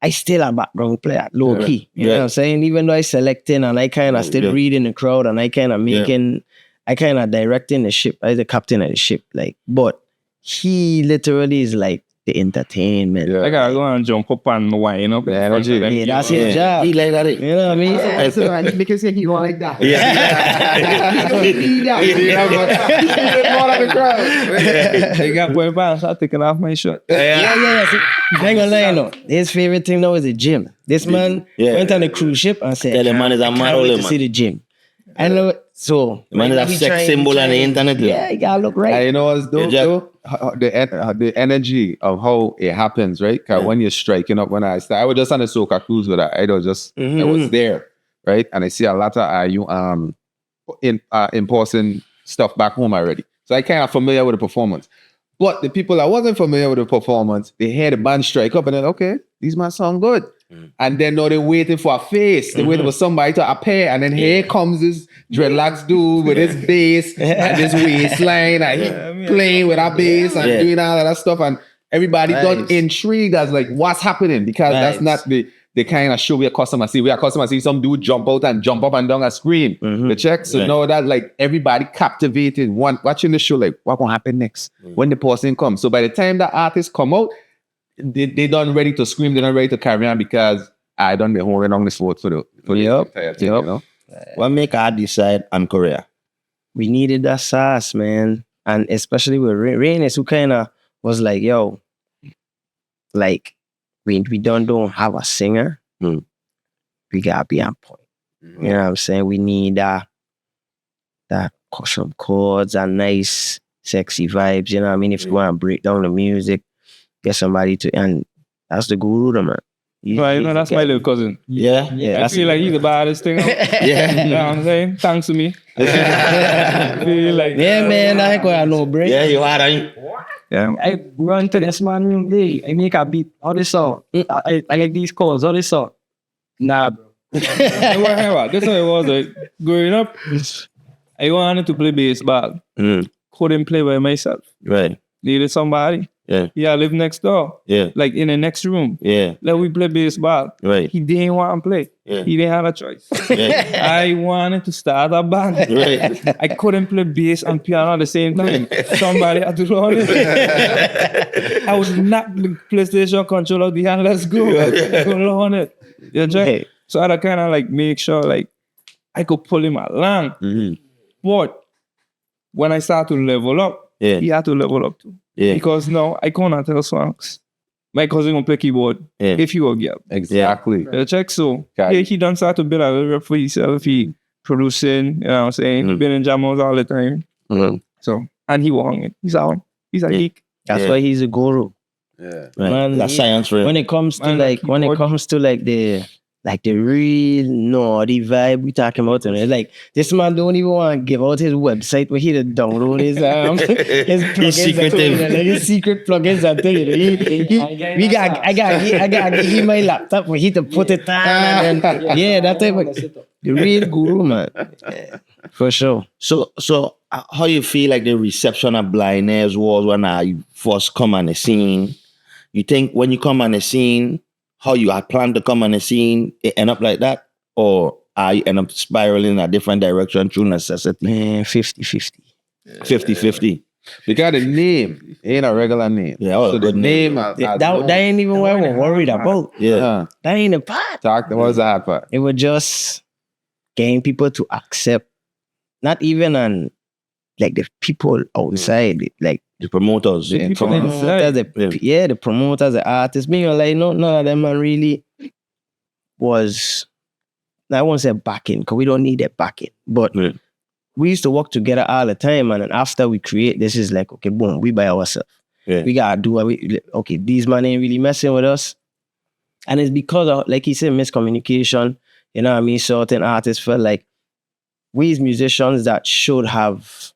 I still a background player, low key. You know what I'm saying? Even though I selecting and I kind of still reading the crowd and I kind of making, I kind of directing the ship. I was the captain of the ship, like. But he literally is like the entertainment. Yeah. I gotta go and jump up and wind up. The energy. Yeah, that's his job. He like that. You know what I mean? So I make it say he want like that. They got boy and start taking off my shirt. Yeah. See, I ain't gonna lie, you know. His favorite thing now is the gym. This man went on a cruise ship and said, Tell the man is a "Can't model, wait to man." see the gym." I know. So The man is a he sex trying- symbol he on the trying- internet. Yeah, you gotta look And right. you know what's dope, Yeah, though? The energy of how it happens, right? Because when you're striking up, when I started, I was just on a soca cruise with that. I was there, right? And I see a lot of in-person stuff back home already. So I kind of familiar with the performance. But the people that wasn't familiar with the performance, they hear the band strike up and then, okay, these man sound good. And then now they're waiting for a face. They're waiting for somebody to appear. And then here comes this dreadlocks dude with his bass and his waistline and he playing with our bass and doing all of that stuff. And everybody got intrigued as like, what's happening? Because that's not the kind of show we are customers see. We are customers see some dude jump out and jump up and down and scream. The check. So now that like everybody captivated, watching the show, like what gonna happen next when the person comes. So by the time the artists come out, they done ready to scream, they done ready to carry on because I done been holding on this for the entire thing, you know? What make I decide on Korea? We needed that sauce, man. And especially with Rainus, who kind of was like, yo, like, we don't have a singer. We gotta be on point. You know what I'm saying? We need that some chords and nice, sexy vibes. You know what I mean? If you want to break down the music, get somebody to, and that's the guru, man. Well, you know, that's my little cousin. Yeah, I feel like he's the baddest thing. You know what I'm saying? Thanks to me. I feel like, yeah, man, I ain't gonna have no break. Yeah, you are, right? yeah. I run to this man room day. I make a beat. All this song. I like these chords. All this song. Nah, bro. This is how it was. Like, growing up, I wanted to play baseball. Couldn't play by myself. Right. Needed somebody. Yeah. I live next door. Yeah. Like in the next room. Yeah. Let we play baseball. Right. He didn't want to play. Yeah. He didn't have a choice. Yeah. I wanted to start a band. Right. I couldn't play bass and piano at the same time. Somebody had to run it. I would knock the PlayStation controller out the hand. Let's go. Go on it. You know, Hey. so I had to kind of like make sure like I could pull him along. But when I started to level up, he had to level up too. Yeah. Because now I can't tell songs. My cousin will play keyboard if you go get. Exactly. You check so. Got Yeah, it. he done start to build a little rep for himself. He producing, you know what I'm saying? Been in jamos all the time. So, and he won it. He's a geek. That's why he's a guru. Yeah. Right. Man, That's science for When it comes to Man, like, when it keyboard. comes to like the real naughty vibe we talking about, and it's like this man don't even want to give out his website where he to download his his plugins, secretive. like his secret plugins. I tell you, I got give him my laptop for he to put it on, and then, yeah, that type of the real guru, man, for sure. So how you feel like the reception of Blind Earz was when you first come on the scene? You think when you come on the scene, how you had planned to come on the scene, it end up like that? Or I end up spiraling in a different direction through necessity? Man, 50-50. 50-50. Because the name ain't a regular name. Yeah, oh, so the good name, That ain't even what we're worried about. Yeah. That ain't a part. Talk. What was the hard part? It was just getting people to accept, not even on like the people outside, like The promoters. The people promoters, inside. the promoters, the artists. Being like, none of them are really was. I won't say backing because we don't need that backing, but we used to work together all the time. And then after we create, this is like, okay, boom, we by ourselves. Yeah. We gotta do what we. Okay, these man ain't really messing with us, and it's because of, like he said, miscommunication. You know what I mean? Certain artists felt like we as musicians that should have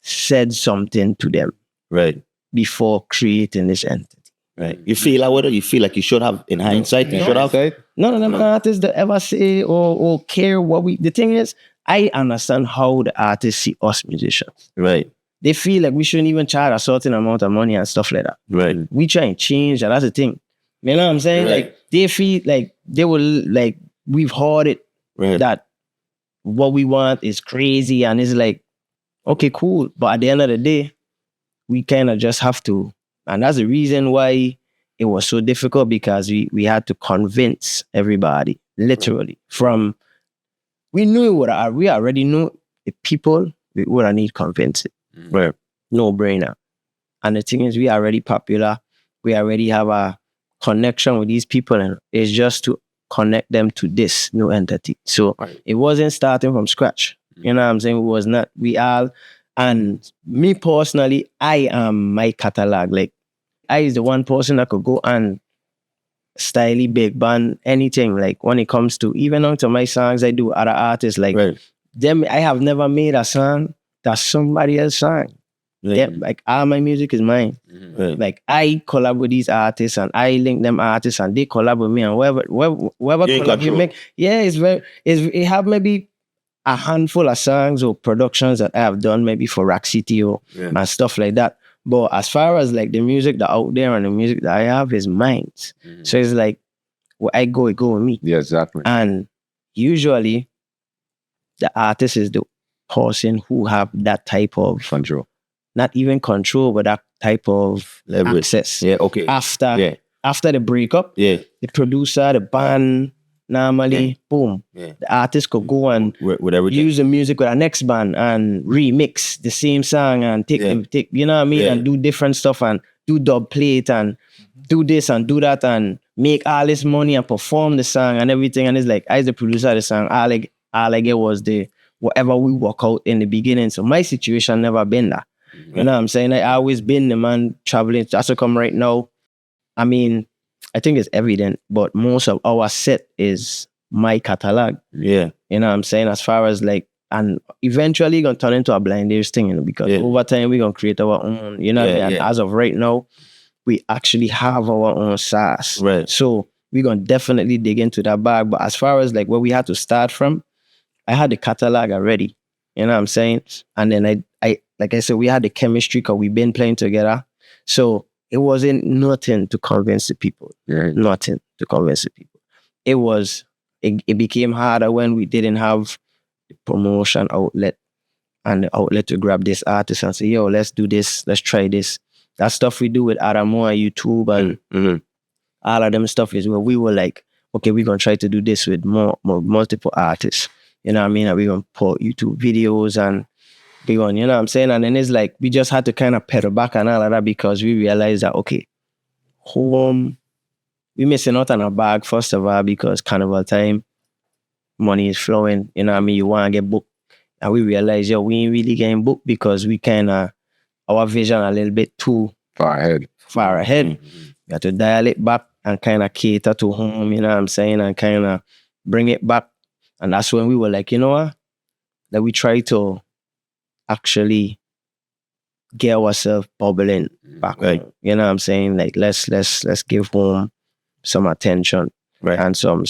said something to them Right. before creating this entity. Right. You feel like what? You feel like you should have, in hindsight, you should have. None of them artists that ever say or care what we. The thing is, I understand how the artists see us musicians. Right. They feel like we shouldn't even charge a certain amount of money and stuff like that. Right. We try and change, and that's the thing. You know what I'm saying? Right. Like they feel like they will like we've heard it Right. that what we want is crazy, and it's like, okay, cool. But at the end of the day, we kind of just have to And that's the reason why it was so difficult, because we had to convince everybody, literally. We already knew the people, we would need convincing. Right. No brainer. And the thing is, we are already popular. We already have a connection with these people, and it's just to connect them to this new entity. So it wasn't starting from scratch. You know what I'm saying? It was not. We all, and me personally, I am my catalog. Like, I is the one person that could go and styly big band anything. Like, when it comes to even onto my songs, I do other artists like them. I have never made a song that's somebody else's song. Like, all my music is mine. Like, I collab with these artists and I link them artists and they collab with me, and whoever collab you make, it have maybe a handful of songs or productions that I have done maybe for Rock City or and stuff like that. But as far as like the music that out there and the music that I have is mine. So it's like, where I go, it go with me. Yeah, exactly. And usually the artist is the person who have that type of control. Not even control, but that type of access. Yeah, okay. After the breakup, the producer, the band, normally, boom, the artist could go and use the music with our next band and remix the same song and take, you know what I mean, and do different stuff and do dub plate and do this and do that and make all this money and perform the song and everything. And it's like, as the producer of the song, all I get was the whatever we work out in the beginning. So my situation never been that. You know what I'm saying? I always been the man traveling. Just to come right now, I mean, I think it's evident, but most of our set is my catalog. Yeah. You know what I'm saying? As far as like, and eventually gonna turn into a Blind Earz thing, you know, because over time we're gonna create our own, you know, and as of right now, we actually have our own sauce. Right. So we're gonna definitely dig into that bag. But as far as like where we had to start from, I had the catalog already. You know what I'm saying? And then I like I said, we had the chemistry because we've been playing together. So it wasn't nothing to convince the people. Nothing to convince the people. It became harder when we didn't have the promotion outlet and the outlet to grab this artist and say, yo, let's do this, let's try this. That stuff we do with Adamo and YouTube and all of them stuff is where we were like, okay, we're going to try to do this with multiple artists. You know what I mean? And we're going to put YouTube videos and be on, you know what I'm saying? And then it's like, we just had to kind of pedal back and all of that because we realized that, okay, home, we missing out on a bag, first of all, because carnival time, money is flowing, you know what I mean? You want to get booked. And we realized, yo, we ain't really getting booked because we kind of, our vision a little bit too far ahead. We have to dial it back and kind of cater to home, you know what I'm saying? And kind of bring it back. And that's when we were like, you know what? That we try to actually get ourselves bubbling back home. You know what I'm saying? Like, let's give home some attention and some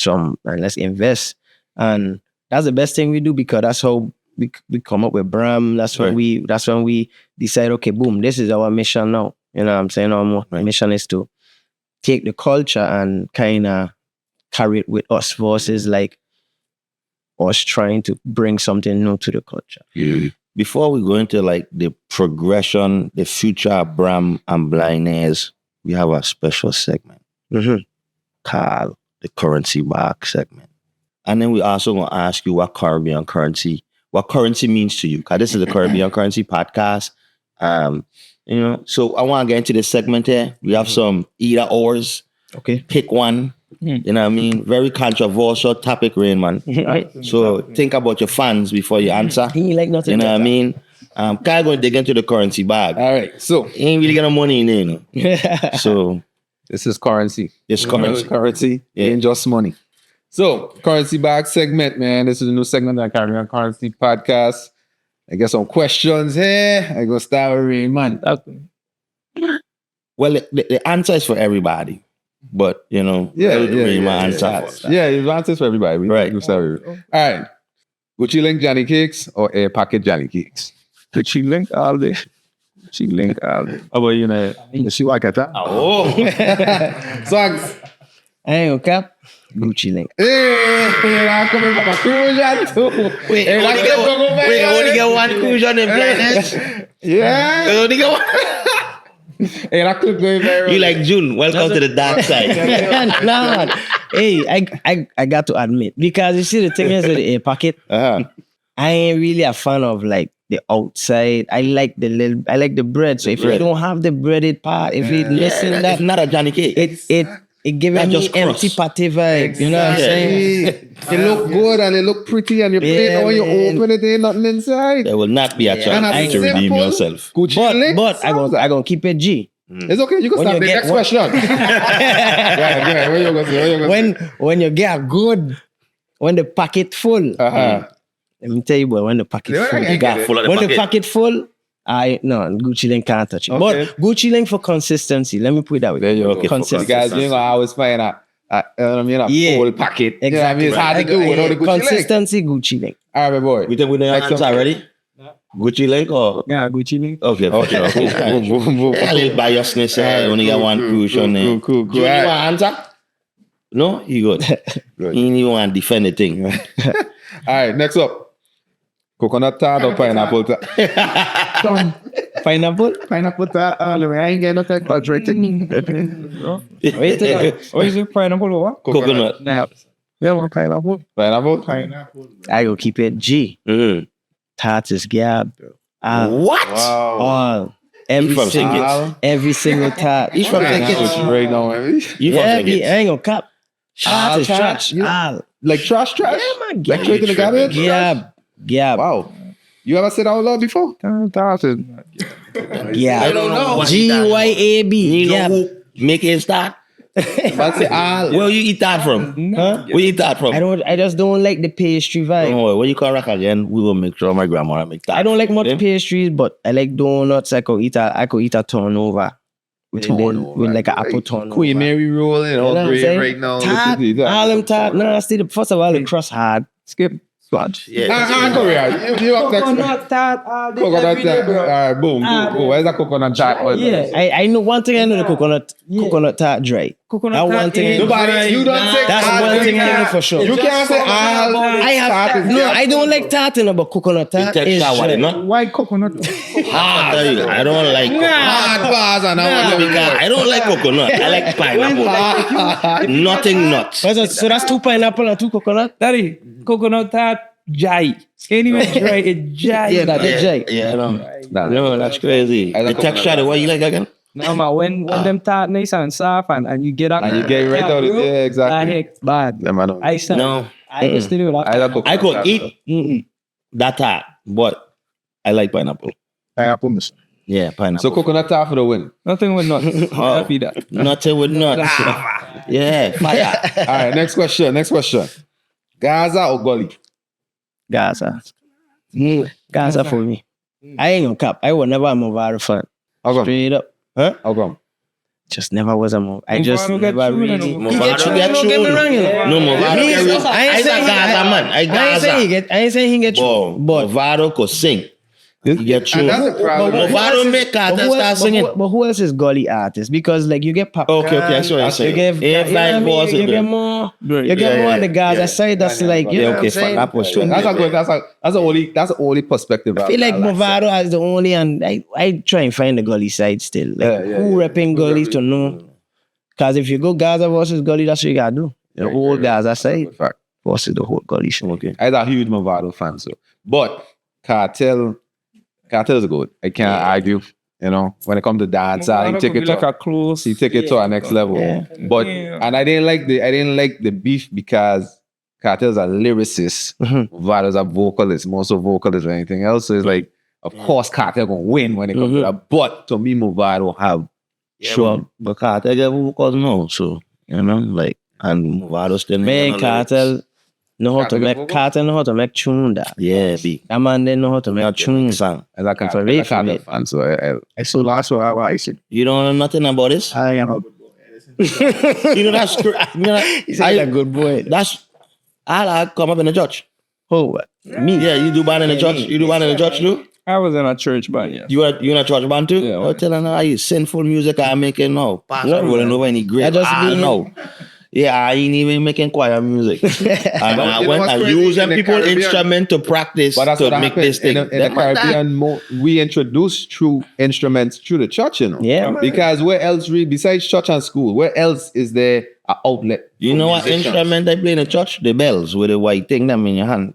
and let's invest. And that's the best thing we do because that's how we come up with BRAM. That's when we decide, okay, boom, this is our mission now. You know what I'm saying? Our mission is to take the culture and kind of carry it with us versus like us trying to bring something new to the culture. Before we go into like the progression, the future of BRAM and Blind Earz, we have a special segment called the Currency Bag segment. And then we also going to ask you what currency means to you. Because this is the Caribbean Currency podcast. You know, so I want to get into this segment here. We have some either ors. Okay. Pick one. You know what I mean? Very controversial topic, Rain, man. So think about your fans before you answer. He like nothing. You know what I mean? Kind of going to dig into the currency bag. All right. So he ain't really got no money in there, you know? So this is currency. It's currency. Currency ain't just money. So currency bag segment, man. This is a new segment that I carry on Currency Podcast. I get some questions here. I go start with Rain, man. Well, the answer is for everybody. But, you know, my answer. Yeah, his answer is for everybody. Right. All right. Gucci Link Johnny Cakes or Air Packet Johnny Cakes? Gucci Link all day. Gucci Link all day. How about you know? You see what I got that? Oh. Songs. I ain't gonna cap. Gucci Link. Hey, I'm coming from a cruise too. Wait, only get one cruise in Blind Earz? Yeah. Only get one. Hey, that clip going viral. You like June? Welcome to the dark side. Nah, hey, I got to admit, because you see the thing is with the air pocket, I ain't really a fan of like the outside. I like the bread. So if you don't have the breaded part, if you listen that, That's not a Johnny Cake. it gives me just empty crust. patty vibe. You know what I'm saying? They look good and they look pretty and you play it, and when you open it, there ain't nothing inside. There will not be a And chance a to redeem simple yourself. Gucci link. But I gonna keep it G. It's okay, you can When start you the get next one- question. Go ahead. Where you gonna say? When you get good, when the packet full, let me tell you, boy, when the packet Yeah, full, I get it. Full of the when pocket. the packet full, Gucci Link can't touch it. Okay. But Gucci Link for consistency. Let me put it that way. There you go. Okay, for Consistency. Guys, you ain't gonna always find a Yeah. full packet. You know what I mean? Exactly. It's hard to do without the Gucci link. Consistency, Gucci Link. All right, my boy. We think we know your Next answer up. already? Gucci link or? Yeah, Gucci link. Okay, Boom, boom, boom. A little biasness. Only got one crucial name. Cool. Do you want to answer? No? You good. Good. You need want to defend the thing. All right, next up. Coconut tart or pineapple tart? Pineapple? Pineapple tart. I ain't getting no tart. But right Wait till What is it? Pineapple or what? Coconut. Now, Yeah, one pineapple. Pineapple? I go keep it G. Mm. Tart is gab. What? Wow. All. Every from single, Al. every single tart. He's from That's St. what you right now, man. You from Yeah, St. I Kitts? ain't gonna cap. Tart is Tart? trash. Yeah. All. Like trash? Yeah, man. Like straight in the garbage? Gab. Wow. You ever said out loud before? Tart is Yeah. I don't know. GYAB. You know Yeah. who make it start? But say all. Where you eat that from? Huh? Where you eat that from? I just don't like the pastry vibe. Don't worry. When you come back again, we will make sure my grandma make that. I don't like much Them? pastries, but I like donuts. I could eat a turnover with like an apple turnover. Queen Mary roll in You know all what I'm grade saying? right now. Tart, all them tart. No, still first of all the crust hard. skip sponge. Yeah. Korea. You up next? coconut tart all day, Coconut every day, tart. bro. All right, boom. Where's that coconut tart? Yeah, I know one thing. I know the coconut tart dry. Coconut That tart one thing. is Nobody, you don't say That's all one thing I know tart. for sure. You can't say all I tart have is no. tart. I don't like tarting, but coconut tart Take is shower, dry. not Why coconut? I don't like coconut. Hard bars and all Because I don't like coconut. I like pineapple. Nothing nuts. So that's 2 pineapple and 2 coconut. Daddy, coconut tart dry. Ain't even dry, it's dry. Yeah, that's dry. Yeah, no, that's crazy. I The like texture, coconut. what you like again? No, man, when them tart nice and soft and you get up And you get right out of it. Yeah, that exactly. heck bad. Yeah, man. I still No. I still do that. I like coconut I could tart. eat that tart, but I like pineapple. Pineapple miss. Yeah, pineapple. So coconut tart for the win. Nothing with nuts. Happy that. Nothing with nuts. Yeah, fire. All right, next question. Gaza or Gully? Gaza. Gaza for me. I ain't gonna cap. I was never a Movado fan. How come? Straight up. Huh? How come? Just never was a Movado. I just Movado get never through, really. you know. He get Movado through, get don't get me through. wrong, you know. No, Movado Me, get through. I ain't I a saying Gaza man. I ain't saying he get through. But But Movado could sing. He get through. And that's the problem. Movado make Carter start singing. But who else is gully artists? Because like you get pop. Okay, I see what you're You saying. get, Yeah, you know what I vibe mean? was You it get then? more. Right. You get Yeah, more on the yeah, Gaza yeah. side. That's like you Yeah, know okay, what I'm saying? that was true. That's a good. That's the only perspective. I feel like Movado has the only, and I try and find the gully side still. Like who repping gully to know? Because if you go Gaza versus gully, that's what you gotta do. The whole Gaza side Fact. versus the whole gully show. Okay. I'm a huge Movado fan, so. But Cartel is good. I can't argue. You know, when it comes to dance, he take it like a close. he take it to our next level. Yeah. But Yeah. and I didn't like the beef because Cartel's a lyricist, Movado's a vocalist, more so vocalist or anything else. So it's like, of course, Cartel gonna win when it comes to that. But to me, Movado have Sure. But Carter get vocals now, so you know, like, and Movado still Man, making Cartel know how to Cartel get make vocal? Cartel know how to make tune that. Yeah, big. That man they know how to make Not tune. tune song. as a for me, Cartel fan. So I saw last one. I said, You don't know nothing about this? I am a good boy. You know that's you know He's like a good boy. that's I come up in the church. Oh, what? Me? Yeah, you do band in the church. You do band in the church too? I was in a church band, yeah. You in a church band too? Yeah, Oh, tell her now you sinful music I'm making now. Pastor rolling over any grave. I just Ah, mean- no. Yeah, I ain't even making choir music. And I You know went what's and crazy? using In the people's Caribbean- instrument to practice But that's to what make happened. this thing. In the Them man die. Caribbean, we introduced true instruments through the church, you know. Yeah, man. Because where else, really, besides church and school, where else is there an outlet? You for know what musicians? instrument they play in the church? The bells with the white thing them in your hand.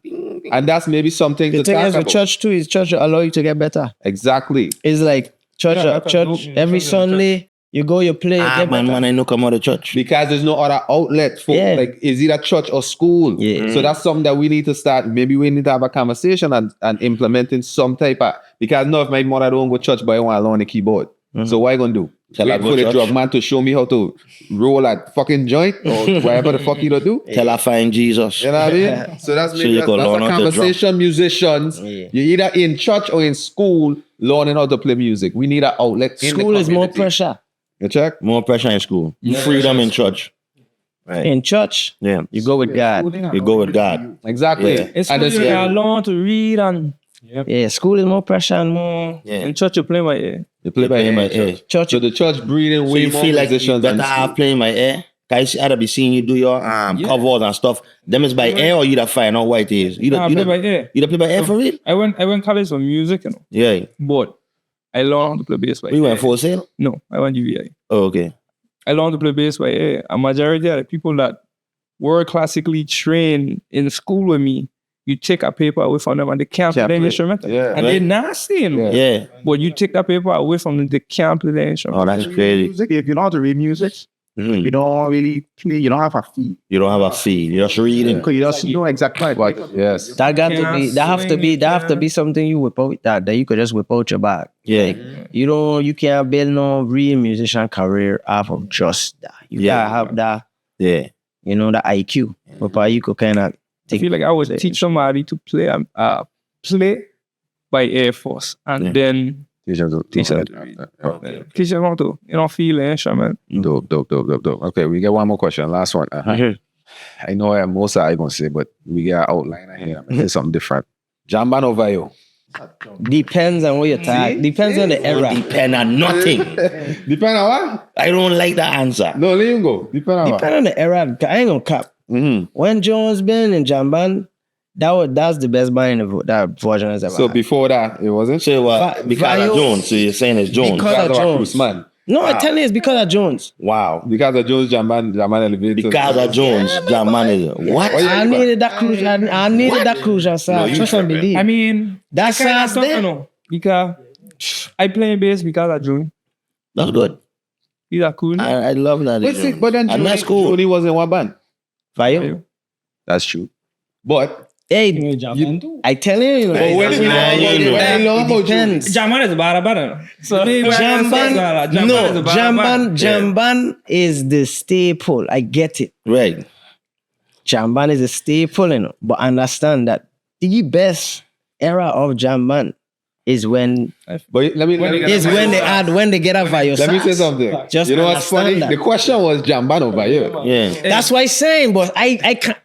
And that's maybe something The to thing talk is with about. church too is church will allow you to get better. Exactly. It's like church, Yeah, that's a dope church music. every Church. Sunday you go, you play, you Ah, get man, better. when I know come out of church. Because there's no other outlet for Yeah. like is either church or school. Yeah. So that's something that we need to start. Maybe we need to have a conversation and implementing some type of because now if my mother don't go church but I want to learn the keyboard. So what I gonna do? Tell her Wait go for the church. drug man to show me how to roll that fucking joint or whatever the fuck you to do. Tell her find Jesus. You know what I mean? So that's maybe you that's can learn a how to drum. conversation. Musicians, Yeah. you're either in church or in school learning how to play music. We need an outlet. In the School is more community. pressure. You check? More pressure in school. Freedom in church. Right. In church, Yeah. you go with God. You go with God. Exactly. Yeah. It's And cool it's you learn to read and Yeah, school is more pressure and more. Yeah. in church you play by ear. you play by Play my ear. ear. Church, So the church breeding So way you more feel like you musicians better than have school. playing my ear. Guys, I'd be seeing you do your covers and stuff. Them is by ear or you that find out what it is. You I don't play by ear. play by ear for real? I went college for music, you know, Yeah. but I learned how to play bass by We ear. went for sale. No, I went UVI. Oh, okay. I learned to play bass by ear. A majority of the people that were classically trained in school with me, you take a paper away from them and they can't play the play. instrument. Yeah. And they're nasty, you know. Yeah. Yeah. But you take that paper away from them, they can't play the instrument. Oh, that's crazy. Music, if you know how to read music, Mhm. you don't really play, you don't have a feel. You don't have a feel. You're just reading. Because you just know exactly what. Yes. that got to Can't be. That have to swing, be. That have to can't- be something you whip out. That you could just whip out your bag. Yeah. You don't. You can't build no real musician career off of just that. You Yeah. gotta have that. Yeah. You know, the IQ. But you could kind of. I feel like I would teach somebody to play play by ear first and Yeah. then teach them Dope, how to, feel the instrument. dope. Okay, we get one more question. Last one. I know most of I gonna say, but we get an outline here. I'm gonna say something different. Jamban or Vayo? Depends on what you're talking. Depends on the era. Depend on nothing. Depend on what? I don't like the answer. No, let him go. Depend on what? Depend on the era. I ain't gonna cap. Mm-hmm. When Jones been in Jamban, that's the best band in that version has ever. So had. before that, it wasn't. So what? Va- Because of Vayo- Jones. So you're saying it's Jones. Because- Because of Jones. Cruz, man. No, I tell you, it's because of Jones. Wow. Because of Jones, Jamban elevated. Because of Jones, John Man is what? Oh, yeah. I needed that crucial. I needed that crucial sound. you Trust and tripping. believe. I mean, That's kind of sounds tough, there. you know, because I play bass because of June. That's good. He's a cool. I love that. But, see, but then And that's cool. Joni was in one band. Vayo. That's true. But Hey, I tell you, Hey, when we nah, you know. when we know about Joni, depends. Jamban is bada. So Jamban is the staple. I get it. Right. Jamban is a staple, but understand that the best era of Jamban is when but let me when they get a Vayo. let me say sax. something. Just You know what's funny? understand that. The question was Jamban or Vayo. Yeah. That's why I'm saying, but I can't.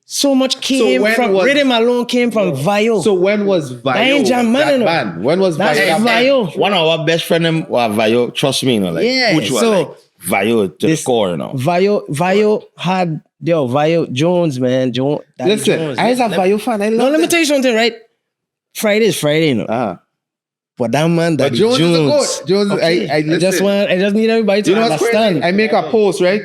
So much came when from was- rhythm alone came from Vayo. So when was Vayo? ain't Jamban, that no. band? When was That's Vayo? Vayo. One of our best friend them were Vayo. Trust me, like Yeah, which was so like Vayo to the this- core, Vayo had Vayo Jones, man. Daddy Listen, Jones. I was a Vayo fan. I No, love let me it. tell you something, right? Friday is Friday, Uh-huh. But that man, But Daddy Jones, Jones. is a goat. Jones, Okay. I listen. I just need everybody to You know what's understand. crazy? I make a post, right?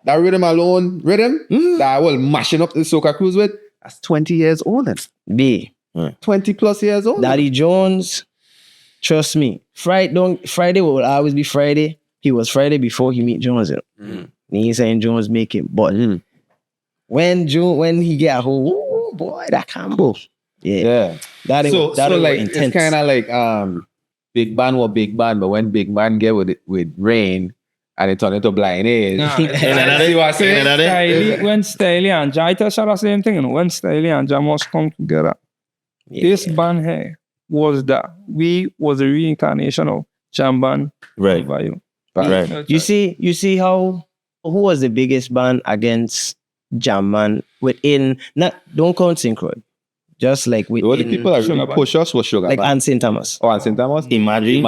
That rhythm alone, that I will mashing up the Soca Cruise with. That's 20 years old. Then. B. 20 plus years old. Daddy Jones, trust me. Friday will always be Friday. He was Friday before he meet Jones. He ain't saying Jones make it, but when he get a hold, oh boy, that combo. Yeah. That So like intense. it's kind of like big band was big band, but when big band get with Rain and it turned into Blind Earz. Nah. See what I say? When Stiley and Jam, I tell you the same thing, when Stiley and Jam must come together. This band here was that. We was a reincarnation of Jamban. Right. Vayo. Right. You see how who was the biggest band against Jamman within don't count Synchro. Just like with The only people that really push us was Sugar like Man. and St. Thomas. Oh, and St. Thomas? Imagine.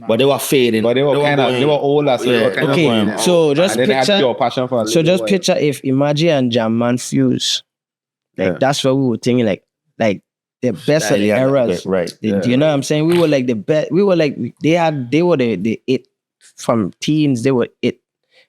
But they were fading. But they were kind of, going- they were older, so they were kind Okay, of going. so just And then they had picture. pure passion for So just picture if Imagine and Jam Man fuse. Like Yeah. that's what we were thinking. Like the best of the eras. Right. Do you know what I'm saying? We were like the best. We were like they were the it from teens. They were it,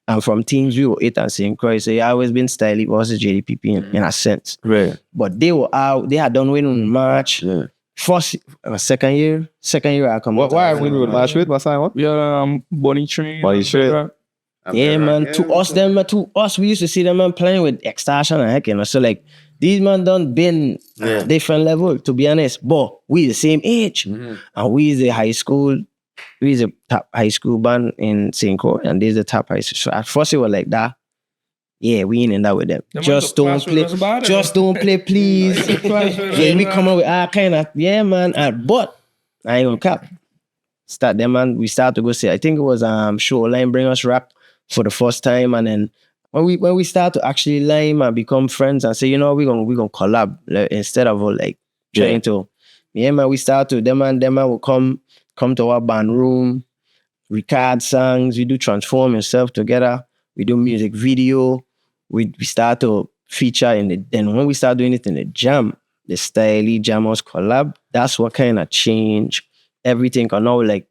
and from teens we were it and St. Croix. So it always been stylish versus JDPP in a sense. Right. But they were out. They had done winning in March. Yeah. First second year I come. What? Why when we would match with? What's that? What? We are Bonnie Train. Bonnie Train. Yeah, man. To us, we used to see them man playing with extortion and heck, you know. So like these man done been different level, to be honest. But we the same age, and we is the high school. We is a top high school band in St. Croix, and there's the top high school. So at first it was like that. Yeah, we ain't in that with them. Just don't play. Just don't play, please. Yeah, we come up with all kind of man. But I ain't gonna cap. Start them and we start to go see. I think it was Shoreline bring us rap for the first time, and then when we start to actually lime and become friends and say, you know, we're gonna collab like, instead of like trying to. Yeah, man. We start to them and will come to our band room, record songs. We do transform yourself together. We do music video. We start to feature in the. Then when we start doing it in the jam, the Styly Jammers collab. That's what kind of change everything. Cause now like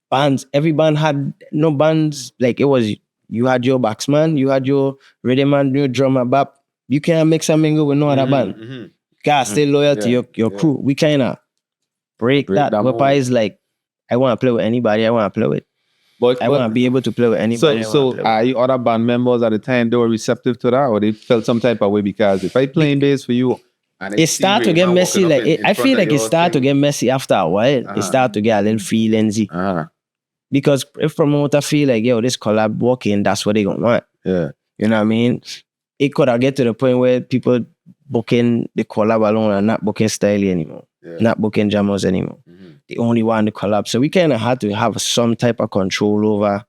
bands, every band had no bands. Like it was you had your backsman, you had your rhythm man, your drummer, bap. You can't mix and mingle with no other band. You gotta stay loyal to your crew. We kind of break that. Wapa is like, I want to play with anybody I want to play with. But I want to be able to play with anybody. So are you other band members at the time they were receptive to that, or they felt some type of way? Because if I playing bass for you, and it start to get messy. Like I feel like it start to get messy after a while. It start to get a little feelingy. Because if promoter feel like, yo, this collab working, that's what they gonna want. Yeah. You know what I mean? It could have get to the point where people booking the collab alone and not booking Styly anymore. Yeah. Not booking Jammers anymore. They only want the collab. So we kind of had to have some type of control over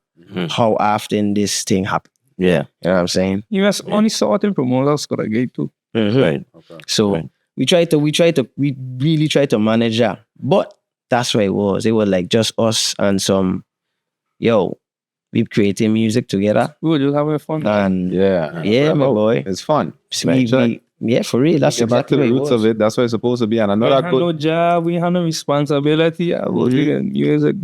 how often this thing happen. Yeah. You know what I'm saying? You was only certain promoters could have gave too. Right. So we really try to manage that. But that's what it was. It was like just us and some, we creating music together. We were just having fun. And yeah, my boy. it's fun. Yeah, for real. That's Get back to exactly the what roots it was. of it. That's what it's supposed to be. And We another had good. no job, we had no responsibility. I was doing music.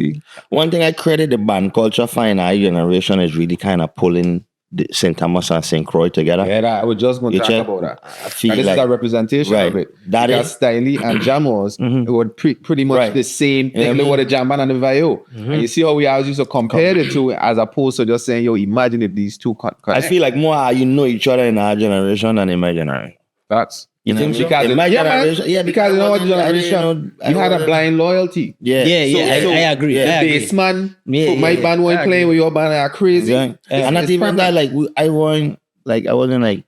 One thing I credit the band culture for in our generation is really kind of pulling the St. Thomas and St. Croix together. Yeah, I was just going to You talk check? about that. I feel And this like is a representation of it. That Because is Styly and Jammers, it was pretty much the same thing. Look what the jam band and the VIO. And you see how we always used to compare the two as opposed to just saying, imagine if these two I feel like more you know each other in our generation than in my generation. That's You know, because in my man, generation, because in our generation, you had a blind loyalty. Yeah, I agree. The I agree. bassman, Yeah, my band wasn't playing with your band, are crazy. Yeah. And not It's even that, permanent. like I wasn't like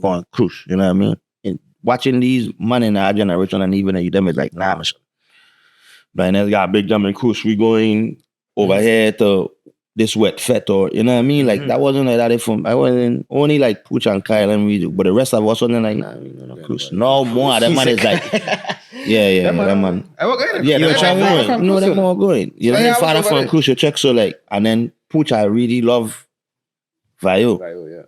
going cruise, you know what I mean? And watching these man in our generation and even them is like, nah, man. But then got big jam and cruise, we going over here to this wet fete or you know what I mean? Like that wasn't like that. I wasn't only like Pooch and Kyle and we do, but the rest of us wasn't like, nah, we no cruise. No more. That man is like, that man. I was going. Yeah, You they're were trying traveling to from no, they're Cruise. more going. You know, Yeah, I was father over from there. cruise, you check so like, and then Pooch, I really love Vio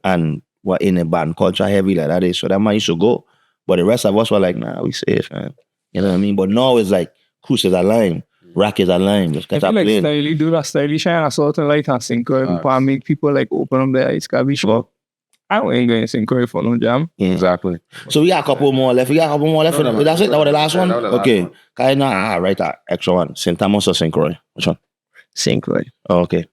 and what in a band culture heavy like that is. So that man used to go, but the rest of us were like, nah, we safe, man. You know what I mean? But now it's like cruise is a line, rack is a line. Just I get feel up like playing. Styly do that. Styly shine a certain light and synchro and make people like open up their eyes. Cause we sure. I ain't going to synchro for no jam. Yeah. Exactly. So we got a couple more left. That's it. That was the last one. that was the last Okay. one. Can I now write that extra one? St. Thomas or St. Croix? Which one? St. Croix. Oh, okay.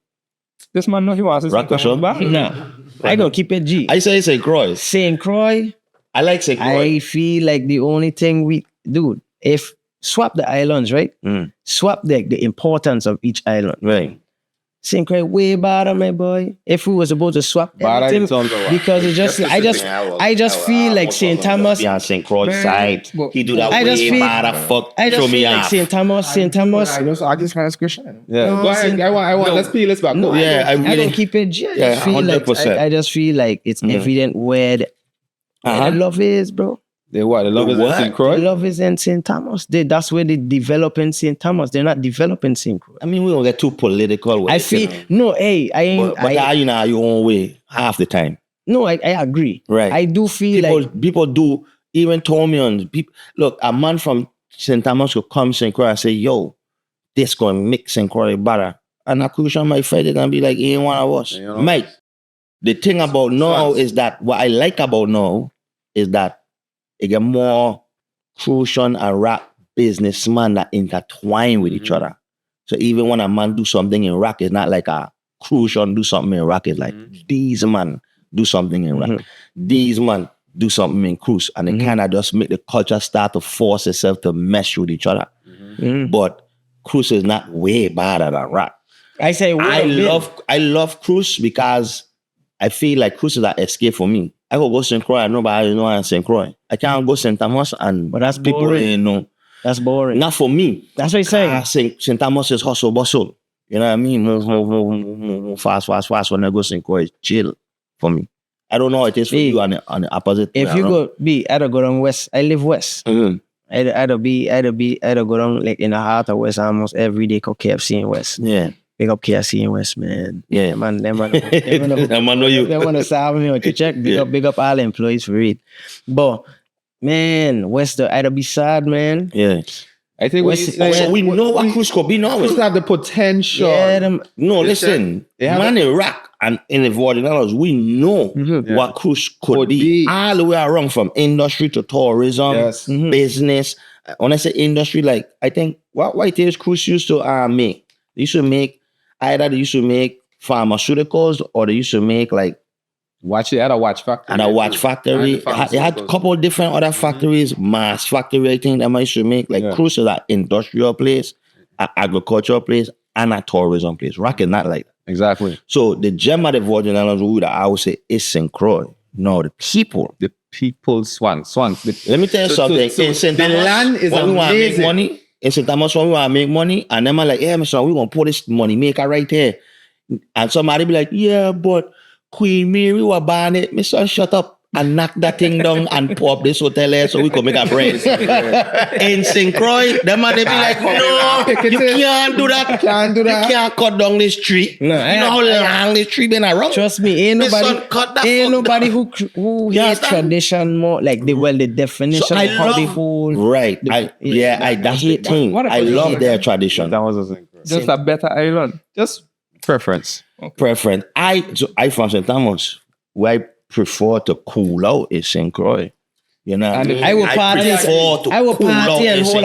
This man know he wants to Rock the show. back. Nah. I gonna keep it G. I say St. Croix. St. Croix, I like St. Croix. I feel like the only thing if swap the islands, right? Swap the importance of each island. Right. St. Croix way better, my boy. If we were supposed to swap Better in everything, terms of what? because it just I just feel like St. Thomas. Be on St. Croix side. but He do that I just way feel- better. Fuck. I just Throw me feel like off. St. Thomas. I just had a question. Yeah. Go ahead. I want. Let's peel this back. No, Yeah, I I really- don't keep it G. I just feel like 100%. I just feel like it's evident where the love is, bro. They what? The love is in St. Croix? Love is in St. Thomas. That's where they develop in St. Thomas. They're not developing St. Croix. I mean, we don't get too political with I it, feel you know. no, hey, I ain't. But you know your own way half the time. No, I agree. Right. I do feel People do, even Tomians, people look, a man from St. Thomas could come to St. Croix and say, yo, this gonna make St. Croix better. And a Christian might fight it and be like, he ain't one of us. You know? Mate, the thing about now is that what I like about now is that it get more Crucian and rap businessmen that intertwine with each other. So even when a man do something in rap, it's not like a Crucian do something in rap. It's like these man do something in rap. These man do something in cruise. And it kind of just make the culture start to force itself to mesh with each other. But cruise is not way better than rap. I love cruise because I feel like cruise is an escape for me. I could go St. Croix and nobody know I'm St. Croix. I can't go St. Thomas and but that's people boring. ain't know. That's boring. Not for me. That's what he's saying. St. Thomas is hustle bustle. You know what I mean? Move fast. When I go St. Croix, it's chill for me. I don't know how it is for you on the opposite. If you go, I'd go down west. I live west. I'd go down like in the heart of west almost every day. Cook KFC in west. Yeah. Pick up KFC in west, man. Yeah, man. Them man know you. They want to serve me to check. Big up all employees for it. But man, west I'd be sad, man. Yeah. I think we know what cruise could be now. Cruise have the potential. Yeah, no, listen. Man in Iraq and in the Virgin we know what cruise could be. All the way around from industry to tourism, business. When I say industry, like I think what it is cruise used to make. They used to make pharmaceuticals or they used to make like They had a watch factory. And a watch factory. They had a couple of different other factories, mass factory, I think, that might should make. Like cruise is an industrial place, an agricultural place, and a tourism place. Rock is not like that. Exactly. So the gem of the Virgin Islands, I would say, is St. Croix. No, the people. The people swans. Let me tell you something. In St. The land is amazing. In St. Thomas, when we want to make money, and them are like, yeah, Mr. we going to put this money maker right here. And somebody be like, yeah, but Queen Mary was born it. Mr. Shut up and knock that thing down and pop this hotel here so we can make a bread. In St. Croix, them man they be like, no, you can't do that. You can't cut down this tree. No, you know how long this tree been around? Trust me, ain't nobody who has tradition more like the definition so of how they hold. Right. That's the thing. I love their tradition. That was just a better island. Just preference. Preference. I from St. Thomas, where I prefer to cool out is St. Croix. You know, I will party and hold our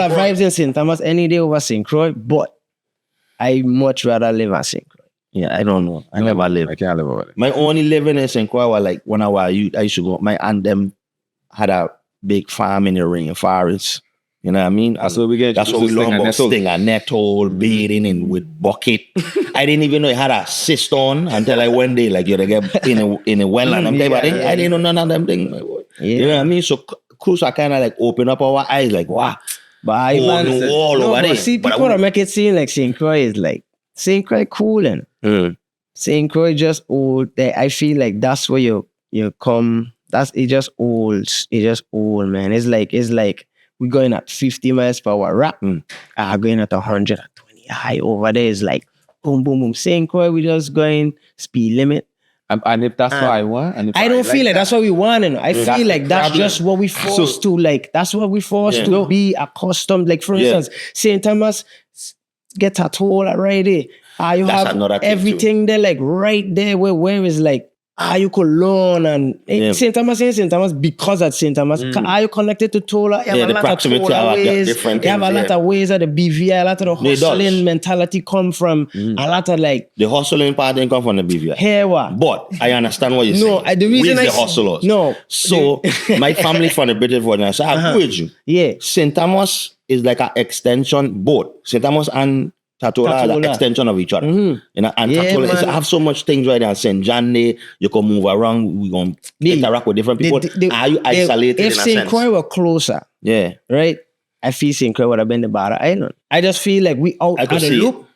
vibes in St. Thomas any day over St. Croix, but I much rather live at St. Croix. Yeah, I don't know. I never live. I can't live over there. My only living in St. Croix was like when I was youth. I used to go. My aunt them had a big farm in the rainforest. You know what I mean? That's what we get. That's what we learn about stinger nettle, bathing in with bucket. I didn't even know it had a cistern until I went there. Like you get in a well and them I didn't know none of them things. You know what I mean? So cruise I kind of like open up our eyes, like wow. But I over there. See, people that make it seem like St. Croix is like St. Croix cooling. St. Croix just old. I feel like that's where you come. It just old. It's just old, man. It's like we're going at 50 miles per hour rap. Going at 120 high over there is like boom, boom, boom. St. Croix, we just going speed limit. And if that's what I want, I don't feel like that's what we want. I feel like that's just what we forced to like. That's what we forced to be accustomed. Like for instance, St. Thomas get a toll right there. You that's have everything there, like right there. Where is like you could learn and St. Thomas because at St. Thomas, are you connected to Tola? You have a lot of Tola ways. You have a lot of ways of the BVI, a lot of the hustling mentality come from a lot of like the hustling part didn't come from the BVI. Here what? But I understand what you're saying. No, the reason the hustlers. No. So my family from the British Virgin, so I agree with you. Yeah. St. Thomas is like an extension, both St. Thomas and Tatola are the extension of each other. You know, and Tatola have so much things right there. St. John Day, you can move around, we gonna interact with different people. Are you isolated in a sense? If St. Croix were closer, right? I feel St. Croix would have been the Barra Island. I just feel like we out of the loop.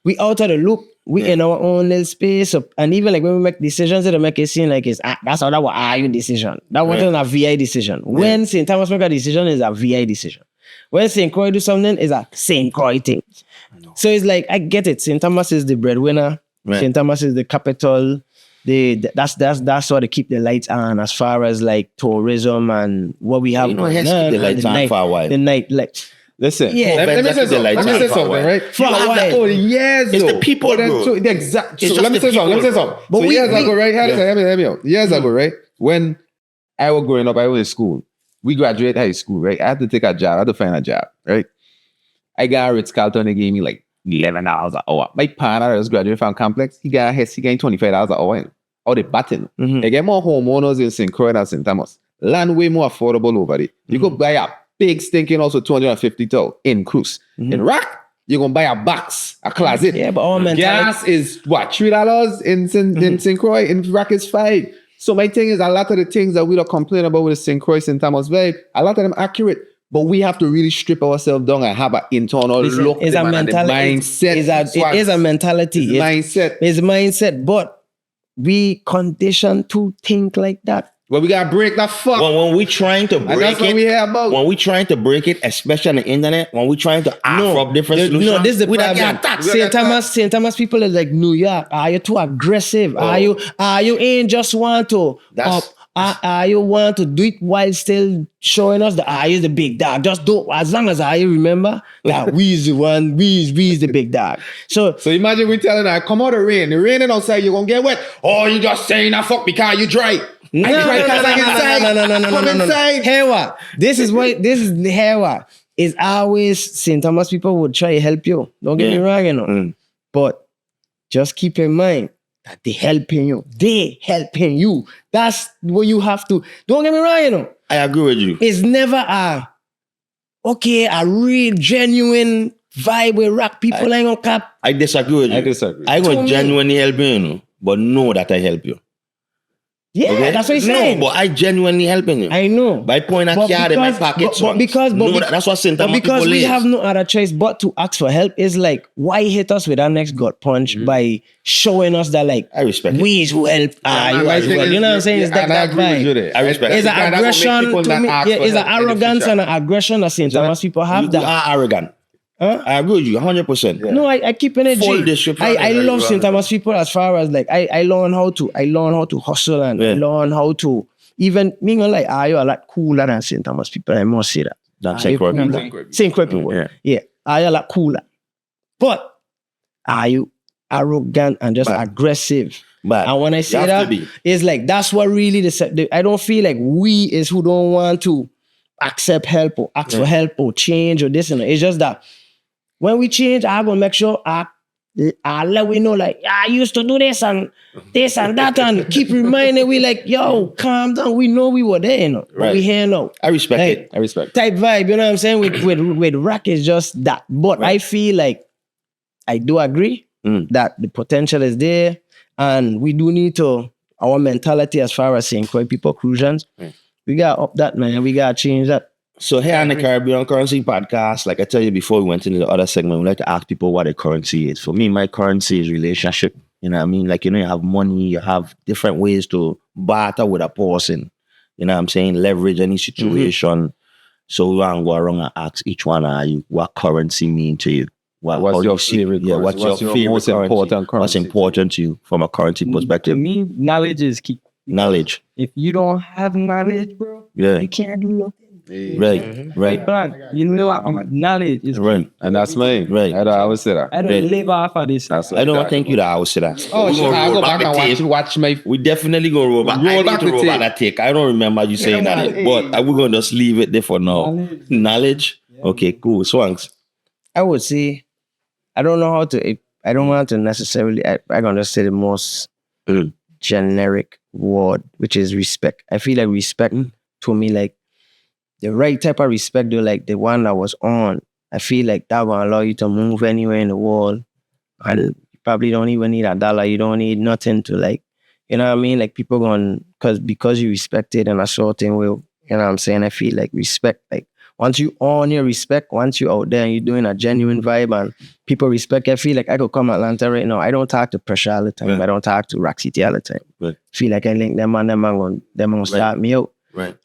We out of the loop. We in our own little space, and even like when we make decisions, it'll make it seem like that's how that was your decision. That wasn't a VI decision. When St. Thomas make a decision, is a VI decision. When St. Croix do something, is a St. Croix thing. So it's like, I get it. St. Thomas is the breadwinner. Right. St. Thomas is the capital. That's what they keep the lights on as far as like tourism and what we have. You know, has to keep the lights on for a while. The night, like, listen, yeah. let me say something, right? For a while. Oh, years it's ago. the people, bro. So, exactly. It's So let me say something. But so years ago, right? Hear me out. Years ago, right? When I was growing up, I was in school. We graduated high school, right? I had to take a job. I had to find a job, right? I got a Ritz-Carlton. They gave me like $11 an hour. My partner was graduating from Complex. He got $25 an hour. Or the button. They get more homeowners in St. Croix than St. Thomas. Land way more affordable over there. You could buy a big stinking house for $250,000 in Cruise. In Rock, you're gonna buy a box, a closet. Yeah, but all gas is what, $3 in St. Croix. In Rock is $5. So my thing is, a lot of the things that we don't complain about with the St. Croix, St. Thomas vibe, a lot of them accurate. But we have to really strip ourselves down and have an internal look. It's a mentality. Mindset. It is a mentality. Mindset. It's mindset, but we conditioned to think like that. Well, we gotta break that fuck. When we trying to break and that's what we hear about. When we trying to break it, especially on the internet, when we trying to offer up different solutions, no, this is the we don't problem. get St. Thomas people is like New York. Are you too aggressive? Are you ain't just want to are you want to do it while still showing us that are you the big dog? Just do as long as I remember that we is the one, we is the big dog. So imagine we telling her, come out the rain. The raining outside, you're gonna get wet. Oh, you just saying that fuck because you dry. No. Hear what? This is the hear what? It's always St. Thomas people would try to help you. Don't get me wrong, you know. But just keep in mind that they helping you. That's what you have to. Don't get me wrong, you know. I agree with you. It's never a real genuine vibe with rock people ain't gonna cap. I disagree with you. I go genuinely help you, you know, but know that I help you. Yeah, okay? That's what he's saying. No, but I genuinely helping you. I know. By point I card in my pocket. That's what St. Thomas because people we is. have no other choice but to ask for help. Is like, why hit us with our next gut punch by showing us that like I respect we is who help you as well. You know what I'm saying? It's like that vibe. I respect it's an aggression to me. Yeah, it's an arrogance and an aggression that St. Thomas people have. You are arrogant. Huh? I agree with you 100%. Yeah. No, I keep energy. I love St. Thomas people as far as like I learn how to hustle and learn how to even me gonna like are you a lot cooler than St. Thomas people. I must say that. That's St. Croix people. St. Croix people. Yeah. Are you a lot cooler? But are you arrogant and just aggressive? And when I say that, it's like that's what really I don't feel like we is who don't want to accept help or ask for help or change or this and that. It's just that when we change, I'm gonna make sure I let we know like I used to do this and that and keep reminding we like, yo, calm down. We know we were there, you know. Right. We here now. I respect like, it. I respect type vibe, you know what I'm saying? With rock is just that. But I feel like I do agree that the potential is there and we do need to our mentality as far as St. Croix people crucians. We gotta up that, man. We gotta change that. So here on the Caribbean Currency Podcast, like I tell you before we went into the other segment, we like to ask people what their currency is. For me, my currency is relationship. You know what I mean? Like, you know, you have money, you have different ways to barter with a person. You know what I'm saying? Leverage any situation. So we want to go around and ask each one of you what currency mean to you. What's your favorite currency? What's your favorite most important currency? What's important to you from a currency perspective? To me, knowledge is key. Knowledge. If you don't have knowledge, bro, you can't do nothing. Right. But you know what? Knowledge is right. And that's mine. Right. I always say that. I don't live off of this. I don't think you that I would say that. Oh, I go back and watch my... We definitely go roll back. I need to roll back that take. I don't remember you saying that. But we're going to just leave it there for now. Knowledge? Okay, cool. Swanks. I would say, I don't want to necessarily, I'm going to say the most generic word, which is respect. I feel like respect to me, like the right type of respect, though, like the one that was on. I feel like that will allow you to move anywhere in the world. And you probably don't even need $1. You don't need nothing to like, you know what I mean? Like people going, because you respect it in a certain way, you know what I'm saying? I feel like respect, like once you own your respect, once you out there and you're doing a genuine vibe and people respect, I feel like I could come Atlanta right now. I don't talk to Pressure all the time. I don't talk to Rock City all the time. Feel like I link them and them gonna start me out.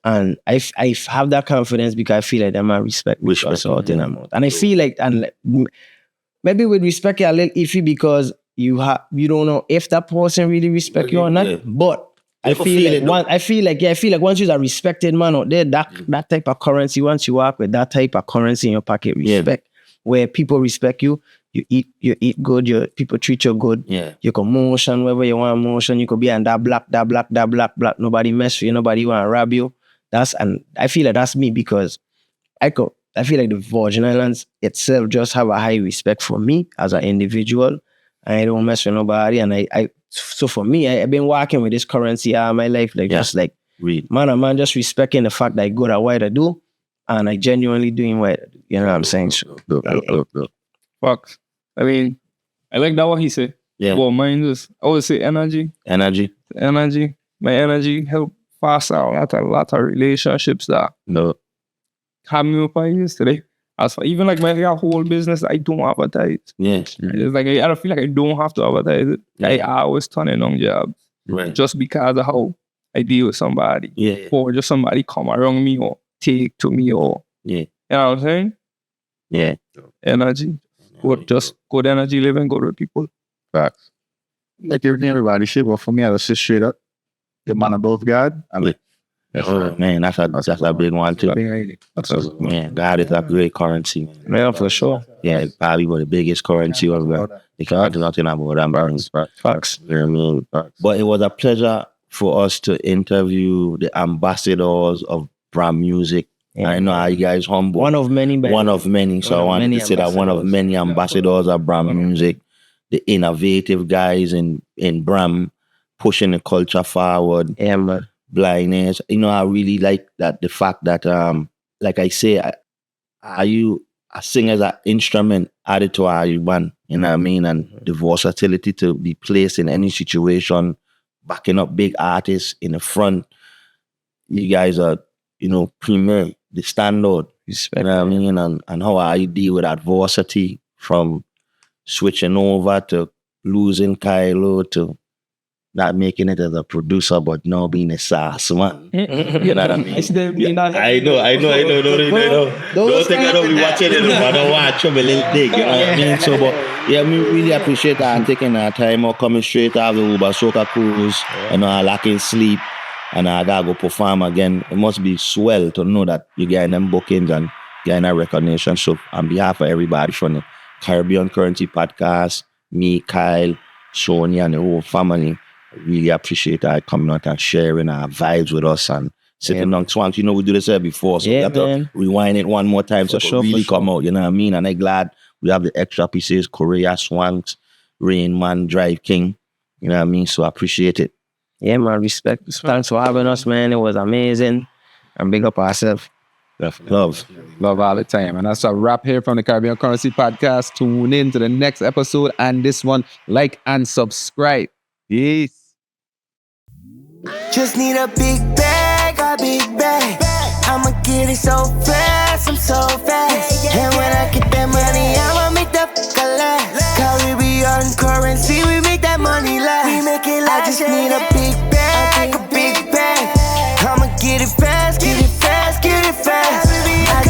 And I have that confidence because I feel like them and respect me. And I feel like, and maybe with respect you're a little iffy because you don't know if that person really respect you or not. But I feel like once you're a respected man out there, that type of currency, once you walk with that type of currency in your pocket, respect, where people respect you, you eat good, people treat you good, you can motion wherever you want motion, you could be on that block, nobody mess with you, nobody want to rob you. And I feel like that's me because I feel like the Virgin Islands itself just have a high respect for me as an individual. I don't mess with nobody, and so for me, I've been working with this currency all my life, just like man, just respecting the fact that I good at what I do, and I genuinely doing what I do. You know what I'm saying? Fuck. I mean, I like that what he said. Yeah. Well, mine is, I would say energy. My energy help fast out a lot of relationships that have me up yesterday. As for even like my whole business, I don't advertise. It's like I don't feel like I don't have to advertise it. I always turn in on jobs. Just because of how I deal with somebody. Or just somebody come around me or take to me or you know what I'm saying? Energy. Just good energy, living good with people. Facts. Like everybody shit, but for me I was just straight up. The man above God. Man, that's a big one too. Man, God is a great currency. Yeah, for sure. Yeah, probably the biggest currency of the country. Nothing about that. Facts. You know what I mean? But it was a pleasure for us to interview the ambassadors of BRAM music. Yeah. I know how you guys humble. One of many. So I wanted to say that one of many ambassadors of BRAM music, the innovative guys in BRAM, pushing the culture forward. Yeah, man. Blind Earz. You know, I really like that the fact that like I say, are you a sing as an instrument added to how you band, you know what I mean? And the versatility to be placed in any situation, backing up big artists in the front. You guys are, premier, the standard. You know what I mean? And how I deal with adversity from switching over to losing Kylo to not making it as a producer, but now being a SaaS man. You know what I mean? I know. Don't think I don't be watching it, but I don't want to trouble a little thing. You know what I mean? So, but yeah, we really appreciate that and taking our time or coming straight out of the Uber Soca cruise and lacking sleep. And I gotta go perform again. It must be swell to know that you're getting them bookings and getting that recognition. So, on behalf of everybody from the Caribbean Currency Podcast, me, Kyle, Sonia, and the whole family, I really appreciate that coming out and sharing our vibes with us and sitting on swanks. You know, we do this here before, so we have to rewind it one more time so it really come out, you know what I mean? And I'm glad we have the extra pieces, Korea, Swanks, Rain Man, Drive King, you know what I mean? So I appreciate it. Yeah, man, respect. Thanks for having us, man. It was amazing. And big up ourselves. Definitely. Love all the time. And that's a wrap here from the Caribbean Currency Podcast. Tune in to the next episode and this one. Like and subscribe. Peace. Just need a big bag. I'ma get it so fast, I'm so fast. And when I get that money, I'ma make that last. Caribbean currency, we make that money last. We make it last. I just need a big bag. I'ma get it fast, get it fast. I